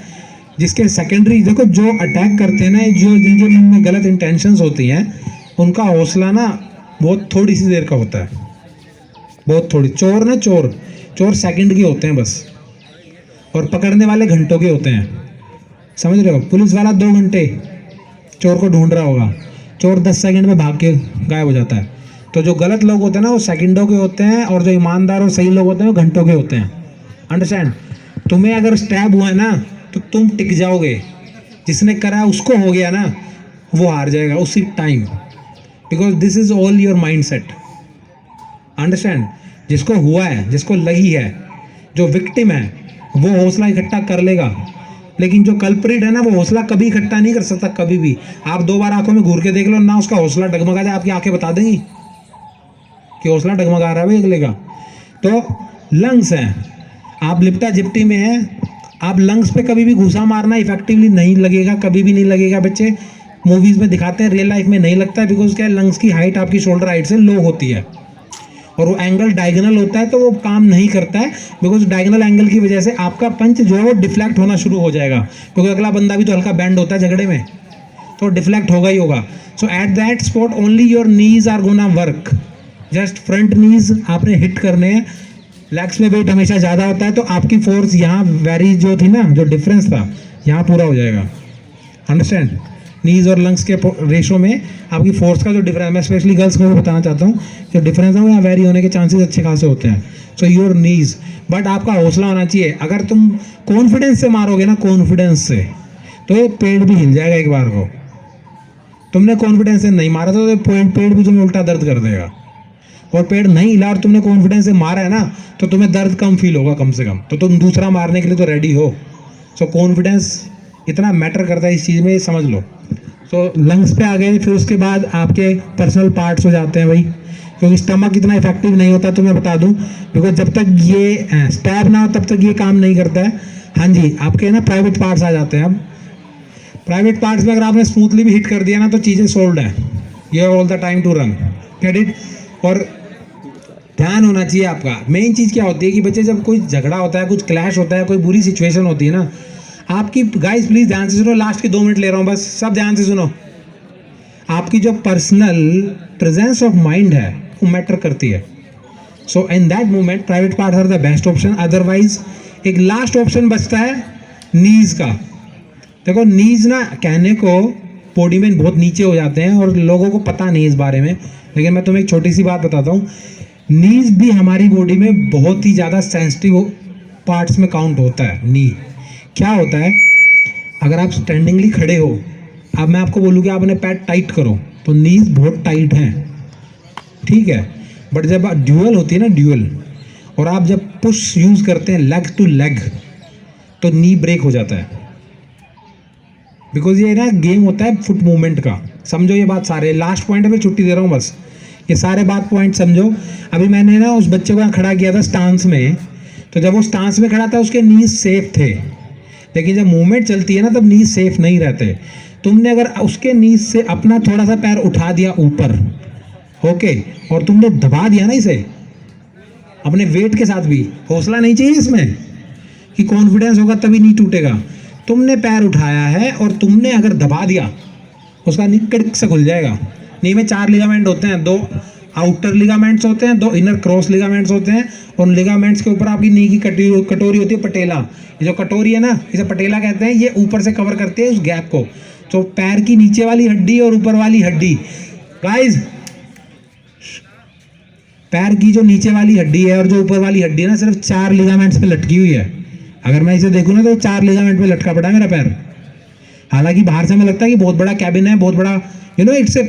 जिसके सेकेंडरी देखो, जो अटैक करते हैं ना, जो जिनके मन में गलत इंटेंशंस होती हैं, उनका हौसला ना बहुत थोड़ी सी देर का होता है, बहुत थोड़ी। चोर सेकंड के होते हैं बस, और पकड़ने वाले घंटों के होते हैं, समझ रहे हो। पुलिस वाला 2 घंटे चोर को ढूंढ रहा होगा, चोर 10 सेकंड में भाग के गायब हो जाता है। तो जो गलत लोग होते हैं ना वो सेकंडों के होते हैं, और जो ईमानदार और सही लोग होते हैं वो घंटों के होते हैं। अंडरस्टैंड। तुम्हें अगर स्टैब हुआ है ना तो तुम टिक जाओगे, जिसने करा उसको हो गया ना वो हार जाएगा उसी time, because this is all your mind set. Understand. जिसको हुआ है, जिसको लगी है, जो विक्टिम है वो हौसला इकट्ठा कर लेगा, लेकिन जो कल्प्रिट है ना वो हौसला कभी इकट्ठा नहीं कर सकता, कभी भी। आप 2 बार आंखों में घूर के देख लो ना, उसका हौसला डगमगा जाए, आपकी आंखें बता देंगी कि हौसला डगमगा रहा है भाई अगले का। तो लंग्स हैं, आप लिप्टा जिप्टी में हैं, आप लंग्स पे कभी भी घुसा मारना इफेक्टिवली नहीं लगेगा, कभी भी नहीं लगेगा। बच्चे मूवीज़ में दिखाते हैं, रियल लाइफ में नहीं लगता है, बिकॉज क्या है, लंग्स की हाइट आपकी शोल्डर हाइट से लो होती है, और वो एंगल डायगोनल होता है, तो वो काम नहीं करता है, बिकॉज डायगोनल एंगल की वजह से आपका पंच जो है वो डिफ्लेक्ट होना शुरू हो जाएगा, क्योंकि अगला बंदा भी तो हल्का बैंड होता है झगड़े में, तो डिफ्लेक्ट होगा ही होगा। So at that spot only your knees are gonna work, just front knees आपने हिट करने हैं। लेग्स में वेट हमेशा ज़्यादा होता है, तो आपकी फोर्स यहाँ वेरी जो थी ना, जो डिफरेंस था यहाँ पूरा हो जाएगा। अंडरस्टैंड। नीज और लंग्स के रेशो में आपकी फोर्स का जो डिफरेंस, मैं स्पेशली गर्ल्स को बताना चाहता हूँ, जो डिफरेंस है वो यहाँ वेरी होने के चांसेस अच्छे खासे होते हैं। सो योर नीज, बट आपका हौसला होना चाहिए। अगर तुम कॉन्फिडेंस से मारोगे ना, कॉन्फिडेंस से, तो ये पेड़ भी हिल जाएगा एक बार को। तुमने कॉन्फिडेंस से नहीं मारा तो पेड़ भी तुम्हें उल्टा दर्द कर देगा, और पेड़ नहीं हिला और तुमने कॉन्फिडेंस से मारा है ना तो तुम्हें दर्द कम फील होगा कम से कम, तो तुम दूसरा मारने के लिए तो रेडी हो। सो कॉन्फिडेंस इतना मैटर करता है इस चीज़ में, ये समझ लो। सो लंग्स पे आ गए, फिर उसके बाद आपके पर्सनल पार्ट्स हो जाते हैं भाई, क्योंकि स्टमक इतना इफेक्टिव नहीं होता, तो मैं बता दूं, बिकॉज जब तक ये स्टैब ना हो तब तक ये काम नहीं करता है। हाँ जी, आपके ना प्राइवेट पार्ट्स आ जाते हैं। अब प्राइवेट पार्ट्स में अगर आपने स्मूथली भी हिट कर दिया ना तो चीज़ें सोल्ड हैं, you have all the time to run, get it. और ध्यान होना चाहिए आपका। मेन चीज़ क्या होती है कि बच्चे जब कोई झगड़ा होता है, कुछ क्लैश होता है, कोई बुरी सिचुएशन होती है ना, आपकी गाइस प्लीज़ ध्यान से सुनो, लास्ट के 2 मिनट ले रहा हूँ बस, सब ध्यान से सुनो। आपकी जो पर्सनल प्रेजेंस ऑफ माइंड है वो मैटर करती है। So in that moment private parts are the best option. Otherwise एक लास्ट ऑप्शन बचता है नीज का। देखो नीज ना कहने को बॉडी में बहुत नीचे हो जाते हैं और लोगों को पता नहीं इस बारे में, लेकिन मैं तुम्हें एक छोटी सी बात बताता हूँ। नीज भी हमारी बॉडी में बहुत ही ज़्यादा सेंसिटिव पार्ट्स में काउंट होता है। नी क्या होता है, अगर आप स्टैंडिंगली खड़े हो, अब मैं आपको बोलूँ कि आप अपने पैर टाइट करो तो नीज बहुत टाइट हैं, ठीक है। बट जब ड्यूअल होती है ना, ड्यूअल, और आप जब पुश यूज़ करते हैं लेग टू लेग, तो नी ब्रेक हो जाता है। बिकॉज ये ना गेम होता है फुट मूवमेंट का, समझो ये बात सारे। लास्ट पॉइंट में छुट्टी दे रहा हूँ बस, ये सारे बात पॉइंट समझो। अभी मैंने ना उस बच्चे को यहाँ खड़ा किया था स्टांस में, तो जब वो स्टांस में खड़ा था उसके नीज सेफ थे, लेकिन जब मूवमेंट चलती है ना तब नीज सेफ नहीं रहते। तुमने अगर उसके नीज से अपना थोड़ा सा पैर उठा दिया ऊपर, ओके, और तुमने दबा दिया ना इसे अपने वेट के साथ भी, हौसला नहीं चाहिए इसमें कि कॉन्फिडेंस होगा तभी नी टूटेगा। तुमने पैर उठाया है और तुमने अगर दबा दिया, उसका नी कड़क से खुल जाएगा। नी में 4 लिगामेंट होते हैं, 2 आउटर लिगामेंट्स होते हैं, 2 इनर क्रॉस लिगामेंट्स होते हैं, और लिगामेंट्स के ऊपर आपकी नी की कटोरी होती है, पटेला। ये जो कटोरी है ना, इसे पटेला कहते हैं, ये ऊपर से कवर करती है उस गैप को। तो पैर की नीचे वाली हड्डी और ऊपर वाली हड्डी, गाइज पैर की जो नीचे वाली हड्डी है और जो ऊपर वाली हड्डी है ना, सिर्फ 4 लिगामेंट्स पे लटकी हुई है। अगर मैं इसे देखूँ ना तो 4 लिगामेंट पे लटका पड़ा है मेरा पैर। हालांकि बाहर से हमें लगता है कि बहुत बड़ा कैबिन है, बहुत बड़ा, you know, it's a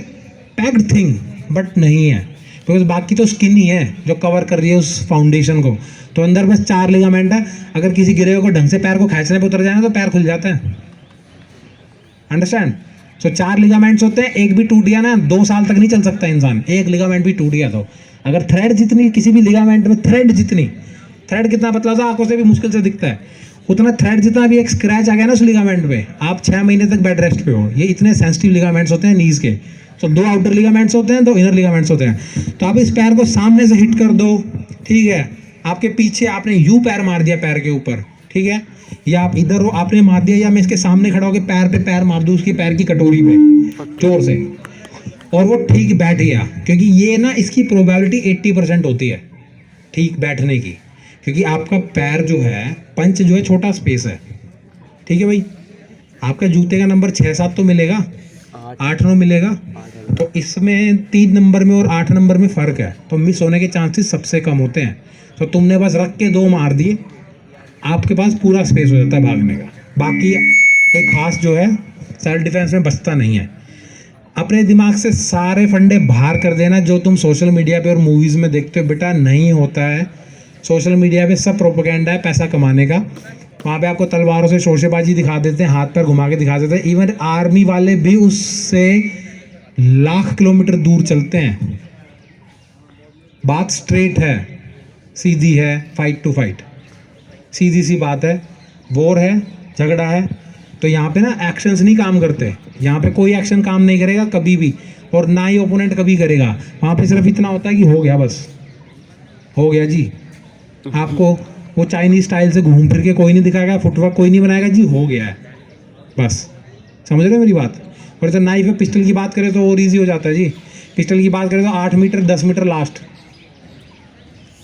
packed thing, but नहीं है, बिकॉज बाकी तो स्किन ही है जो कवर कर रही है उस फाउंडेशन को। तो अंदर बस 4 लिगामेंट है। अगर किसी गिरे हुए को ढंग से पैर को खींचने पे उतर जाए तो पैर खुल जाता है। अंडरस्टैंड। सो 4 लिगामेंट्स होते हैं, एक भी टूट गया ना 2 साल तक नहीं चल सकता इंसान, एक लिगामेंट भी टूट गया तो। अगर थ्रेड जितनी किसी भी लिगामेंट में, थ्रेड जितनी, थ्रेड कितना पतला था आंखों से भी मुश्किल से दिखता है, उतना थ्रेड जितना भी एक स्क्रैच आ गया ना उस लिगामेंट पे, आप 6 महीने तक बेड रेस्ट पे हो। ये इतने सेंसिटिव लिगामेंट्स होते हैं नीज के। तो 2 आउटर लिगामेंट्स होते हैं, 2 इनर लिगामेंट्स होते हैं। तो आप इस पैर को सामने से हिट कर दो, ठीक है, आपके पीछे आपने यू पैर मार दिया पैर के ऊपर, ठीक है, या आप इधर हो, आपने मार दिया, या मैं इसके सामने खड़ा होकर पैर पे पैर मार दूँ उसकी पैर की कटोरी पे जोर से, और वो ठीक बैठ गया, क्योंकि ये ना इसकी प्रोबेबिलिटी 80% होती है ठीक बैठने की, क्योंकि आपका पैर जो है, पंच जो है छोटा स्पेस है, ठीक है भाई। आपका जूते का नंबर 6-7 तो मिलेगा, 8-9 मिलेगा, तो इसमें 3 नंबर में और 8 नंबर में फ़र्क है, तो मिस होने के चांसेस सबसे कम होते हैं। तो तुमने बस रख के 2 मार दिए, आपके पास पूरा स्पेस हो जाता है भागने का, बाकी कोई खास जो है सेल्फ डिफेंस में बचता नहीं है। अपने दिमाग से सारे फंडे बाहर कर देना जो तुम सोशल मीडिया पे और मूवीज़ में देखते हो, बेटा नहीं होता है। सोशल मीडिया पे सब प्रोपेगेंडा है पैसा कमाने का, वहाँ पे आपको तलवारों से शोशेबाजी दिखा देते हैं, हाथ पैर घुमा के दिखा देते हैं। इवन आर्मी वाले भी उससे लाख किलोमीटर दूर चलते हैं। बात स्ट्रेट है, सीधी है, फाइट टू फाइट, सीधी सी बात है। वॉर है, झगड़ा है, तो यहाँ पे ना एक्शंस नहीं काम करते, यहाँ पे कोई एक्शन काम नहीं करेगा कभी भी, और ना ही ओपोनेंट कभी करेगा। वहाँ पे सिर्फ इतना होता है कि हो गया, बस हो गया जी। आपको वो चाइनीज स्टाइल से घूम फिर के कोई नहीं दिखाएगा, फुटवर्क कोई नहीं बनाएगा जी, हो गया है बस। समझ रहे हो मेरी बात? और जब नाइफ है, पिस्टल की बात करें तो और ईजी हो जाता है जी। पिस्टल की बात करें तो 8 मीटर 10 मीटर लास्ट,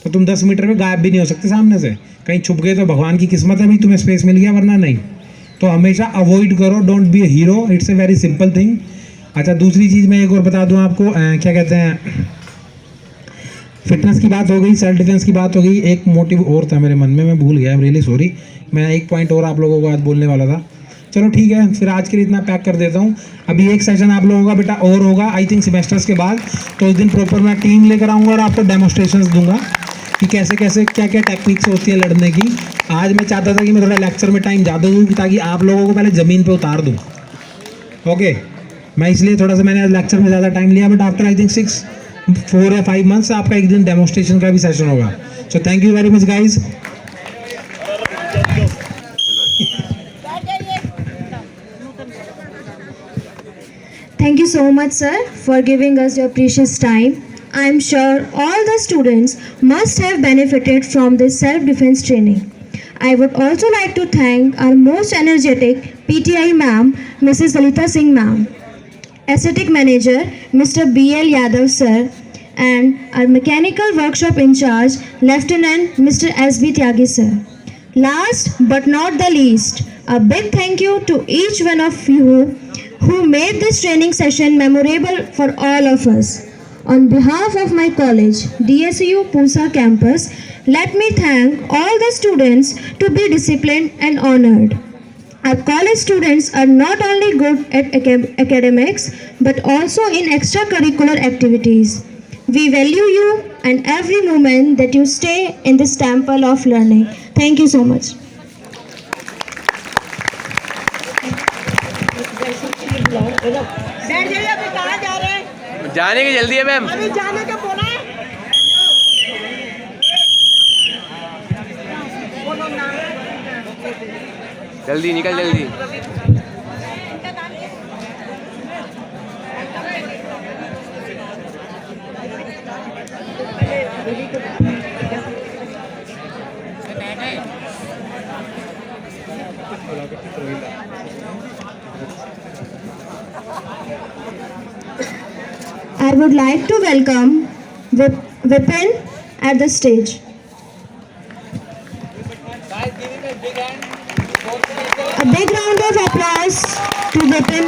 तो तुम 10 मीटर में गायब भी नहीं हो सकते सामने से। कहीं छुप गए तो भगवान की किस्मत है भाई, तुम्हें स्पेस मिल गया, वरना नहीं। तो हमेशा अवॉइड करो, don't be A hero, it's a very simple thing. अच्छा, दूसरी चीज़ मैं एक और बता दूं आपको, क्या कहते हैं, फिटनेस की बात हो गई, सेल्फ डिफेंस की बात हो गई, एक मोटिव और था मेरे मन में, मैं भूल गया, आई एम रियली सॉरी। मैं एक पॉइंट और आप लोगों को आज बोलने वाला था। चलो ठीक है, फिर आज के लिए इतना पैक कर देता हूँ। अभी एक सेशन आप लोगों का बेटा और होगा, आई थिंक सेमेस्टर्स के बाद, तो उस दिन प्रॉपर मैं टीम लेकर आऊँगा और आपको डेमोस्ट्रेशंस दूंगा कि कैसे कैसे क्या क्या टेक्निक्स होती है लड़ने की। आज मैं चाहता था कि मैं थोड़ा लेक्चर में टाइम ज़्यादा दूँ, ताकि आप लोगों को पहले ज़मीन पे उतार दूँ। ओके, मैं इसलिए थोड़ा सा मैंने आज लेक्चर में ज़्यादा टाइम लिया, बट आफ्टर आई थिंक 4 या 5 मंथ्स आपका एक दिन डेमोस्ट्रेशन का भी सेशन होगा। So thank you very much guys. Thank you so much, sir, for giving us your precious time. I am sure all the students must have benefited from this self-defense training. I would also like to thank our most energetic PTI ma'am, Mrs. Salita Singh ma'am, aesthetic manager, Mr. B.L. Yadav sir, and our mechanical workshop in charge, Lieutenant Mr. S.B. Tyagi sir. Last but not the least, a big thank you to each one of you who made this training session memorable for all of us. On behalf of my college, DSU Pusa campus, let me thank all the students to be disciplined and honored. Our college students are not only good at academics, but also in extracurricular activities. We value you and every moment that you stay in this temple of learning. Thank you so much. बैठ जाइए, अभी कहाँ जा रहे हैं? जाने की जल्दी है मैम। अभी जाने का बोला है। बोलो नाम। जल्दी निकल, जल्दी। I would like to welcome Vipin at the stage. A big round of applause to Vipin.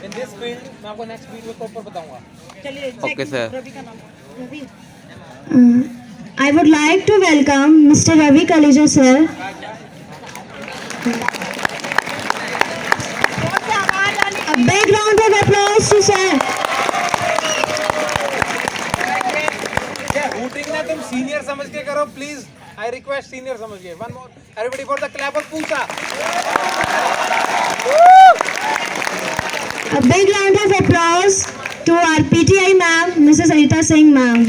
In this field, मैं आपको next field में proper बताऊंगा। Okay sir. I would like to welcome Mr. Ravi Kalija sir. A big round of applause to sir. Hooting ना तुम senior समझ के करो please, I request senior समझ के। One more, everybody for the clap of Pusa. A big round of applause to our PTI ma'am, Mrs. Anita Singh ma'am.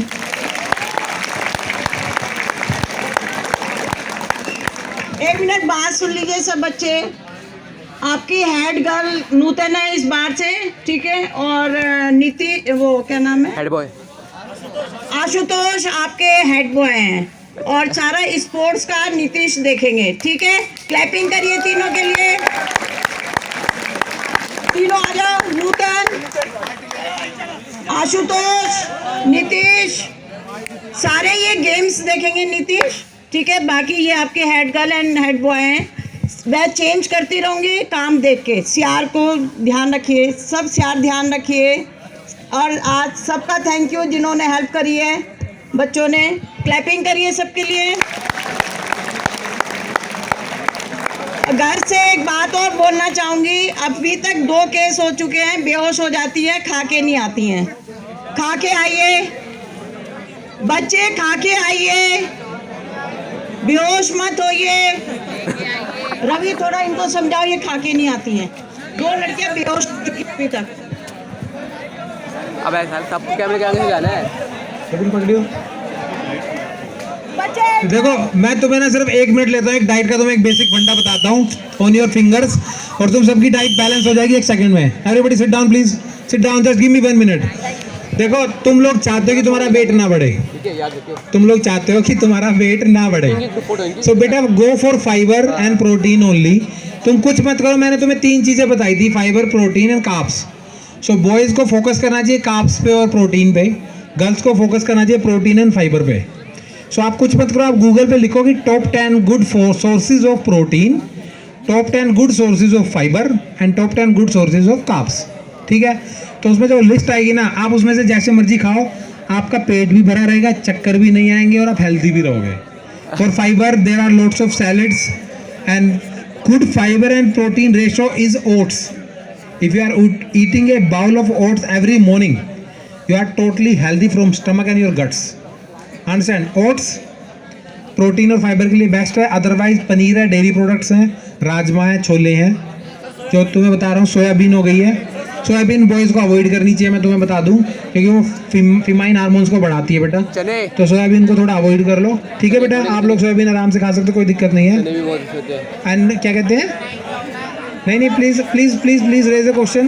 एक minute बात सुन लीजिए सब बच्चे। आपकी हेड गर्ल नूतन है इस बार से, ठीक है, और नीति, वो क्या नाम है, हेड बॉय। आशुतोष आपके हेड बॉय हैं, और सारा स्पोर्ट्स का नीतीश देखेंगे, ठीक है। क्लैपिंग करिए तीनों के लिए, तीनों आ जाओ। नूतन, आशुतोष, नीतीश, सारे ये गेम्स देखेंगे नीतीश, ठीक है। बाकी ये आपके head girl and head boy हैं, मैं चेंज करती रहूँगी काम देख के। सियार को ध्यान रखिए, सब सियार ध्यान रखिए। और आज सबका थैंक यू जिन्होंने हेल्प करी है, बच्चों ने। क्लैपिंग करिए सबके लिए। घर से एक बात और बोलना चाहूँगी, अभी तक 2 केस हो चुके हैं, बेहोश हो जाती है, खा के नहीं आती हैं। खा के आइए बच्चे, खा के आइए, बेहोश मत होइए। रवि थोड़ा इनको समझाओ, ये खा के नहीं आती हैं। 2 लड़कियां बेहोश हो चुकी अभी तक। अब ऐसा सबको कैमरे के आगे से जाना है। पकड़ियो। बच्चे देखो मैं तुम्हें ना सिर्फ 1 मिनट लेता हूँ, एक डाइट का तुम्हें एक बेसिक फंडा बताता हूँ ऑन योर फिंगर्स, और तुम सबकी डाइट बैलेंस हो जाएगी 1 सेकंड में। Everybody sit down please, sit down, just give me 1 minute. देखो तुम लोग चाहते हो कि तुम्हारा वेट ना बढ़े, ठीक है, याद रखियो। तुम लोग चाहते हो कि तुम्हारा वेट ना बढ़े, सो बेटा go for fibre and protein only. तुम कुछ मत करो, मैंने तुम्हें 3 चीज़ें बताई थी, fibre, protein and carbs. So boys को फोकस करना चाहिए कार्ब्स पे और प्रोटीन पे, गर्ल्स को फोकस करना चाहिए प्रोटीन एंड फाइबर पे। सो आप कुछ मत करो, आप गूगल पे लिखो कि top 10 good sources of protein, top 10 good sources of fibre and top 10 good sources of carbs, ठीक है। तो उसमें जो लिस्ट आएगी ना, आप उसमें से जैसे मर्जी खाओ, आपका पेट भी भरा रहेगा, चक्कर भी नहीं आएंगे और आप हेल्दी भी रहोगे। For fibre there are lots of salads and good fibre and protein ratio is oats. If you are eating a bowl of oats every morning, you are totally healthy from stomach and your guts. Understand? Oats protein और fibre के लिए best है। Otherwise paneer है, dairy products हैं, राजमा है, छोले हैं, जो तुम्हें बता रहा हूँ, सोयाबीन हो गई है। सोयाबीन बॉयज़ को अवॉइड करनी चाहिए, मैं तुम्हें बता दूं, क्योंकि वो फिमाइन हार्मोन्स को बढ़ाती है बेटा। चने, तो सोयाबीन को थोड़ा अवॉइड कर लो, ठीक है बेटा। आप लोग सोयाबीन आराम से खा सकते हो, कोई दिक्कत नहीं है। चने भी बहुत अच्छे होते हैं। एंड क्या कहते हैं? नहीं please please please please raise a question.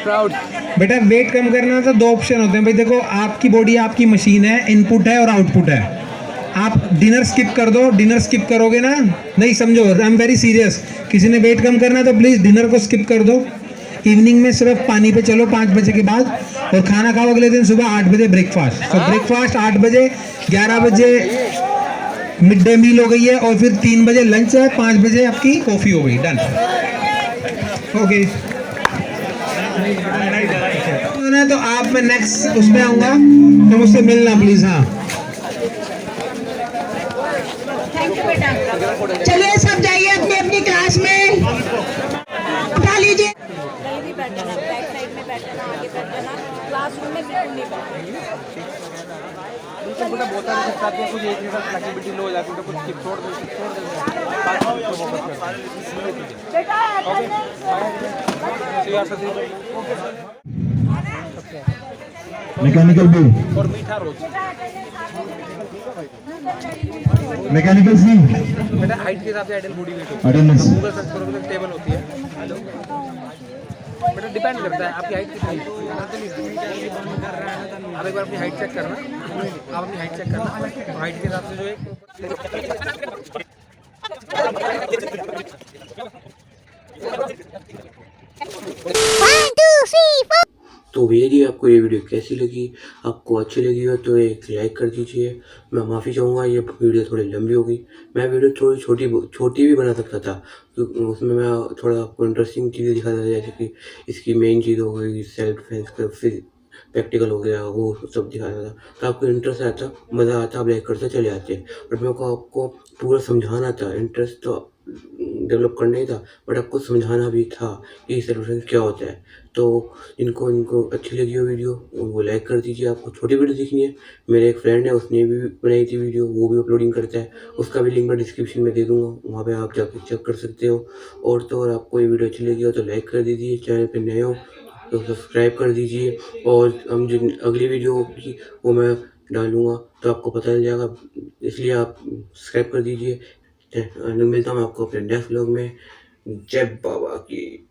Proud. बेटा वेट कम करना तो 2 ऑप्शन होते हैं भाई। देखो आपकी बॉडी आपकी मशीन है, इनपुट है और आउटपुट है। आप डिनर स्किप कर दो, डिनर स्किप करोगे ना, नहीं समझो, आई एम वेरी सीरियस। किसी ने वेट कम करना है तो प्लीज़ डिनर को स्किप कर दो। इवनिंग में सिर्फ पानी पे चलो 5 बजे के बाद, और खाना खाओ अगले दिन सुबह 8 बजे ब्रेकफास्ट। तो ब्रेकफास्ट 8 बजे, 11 बजे मिड डे मील हो गई है, और फिर 3 बजे लंच है, 5 बजे आपकी कॉफ़ी हो गई, डन। ओके तो आप, मैं नेक्स्ट उसमें आऊँगा तो मुझसे मिलना प्लीज़। हाँ थैंक यू बेटा। चलिए सब जाइए अपनी अपनी क्लास में, उठा लीजिए। कहीं भी बैठना, बैक साइड में बैठना, आगे बैठना, क्लासरूम में बिल्कुल नहीं बैठना। बिल्कुल बेटा, बहुत सारे शिफ्ट आती है, कुछ एक जगह फ्लेक्सिबिलिटी लो हो जाती है, तो कुछ स्किप छोड़ दो, मैकेनिकल बी और मीठा रोज। मैकेनिकल सी बेटा हाइट के हिसाब से आइडियल बॉडी वेट होती है। अटेंडेंस गूगल सर्च करोगे तो टेबल होती है। बेटा डिपेंड करता है आपकी हाइट कितनी है। आप एक बार अपनी हाइट चेक करना, आप अपनी हाइट चेक करना, हाइट के हिसाब से जो है। तो भैया जी, आपको ये वीडियो कैसी लगी? आपको अच्छी लगी हो तो एक लाइक कर दीजिए। मैं माफ़ी चाहूँगा, ये वीडियो थोड़ी लंबी होगी। मैं वीडियो थोड़ी छोटी भी बना सकता था, तो उसमें मैं थोड़ा आपको इंटरेस्टिंग चीज़ें दिखा था, जैसे कि इसकी मेन चीज़ हो गई सेल्फ डिफेंस का, फिर प्रैक्टिकल हो गया, वो सब दिखाया था। तो आपको इंटरेस्ट आता, मज़ा आता, आप लाइक करते चले आते। बट मेरे को आपको पूरा समझाना था, इंटरेस्ट तो डेवलप करना ही था, बट आपको समझाना भी था कि सेल्फ डिफेंस क्या होता है। तो इनको अच्छी लगी हो वीडियो, वो लाइक कर दीजिए। आपको छोटी वीडियो देखनी है, मेरे एक फ्रेंड है, उसने भी बनाई थी वीडियो, वो भी अपलोडिंग करता है, उसका भी लिंक मैं डिस्क्रिप्शन में दे दूँगा, वहाँ पे आप जाकर चेक कर सकते हो। और तो और आपको ये वीडियो अच्छी लगी हो तो लाइक कर दीजिए, चैनल पर नए हो तो सब्सक्राइब कर दीजिए। और हम जो अगली वीडियो होगी वो मैं डालूँगा तो आपको पता चल जाएगा, इसलिए आप सब्सक्राइब कर दीजिए। मिलता हूँ आपको अपने नेक्स्ट व्लॉग में। जय बाबा की।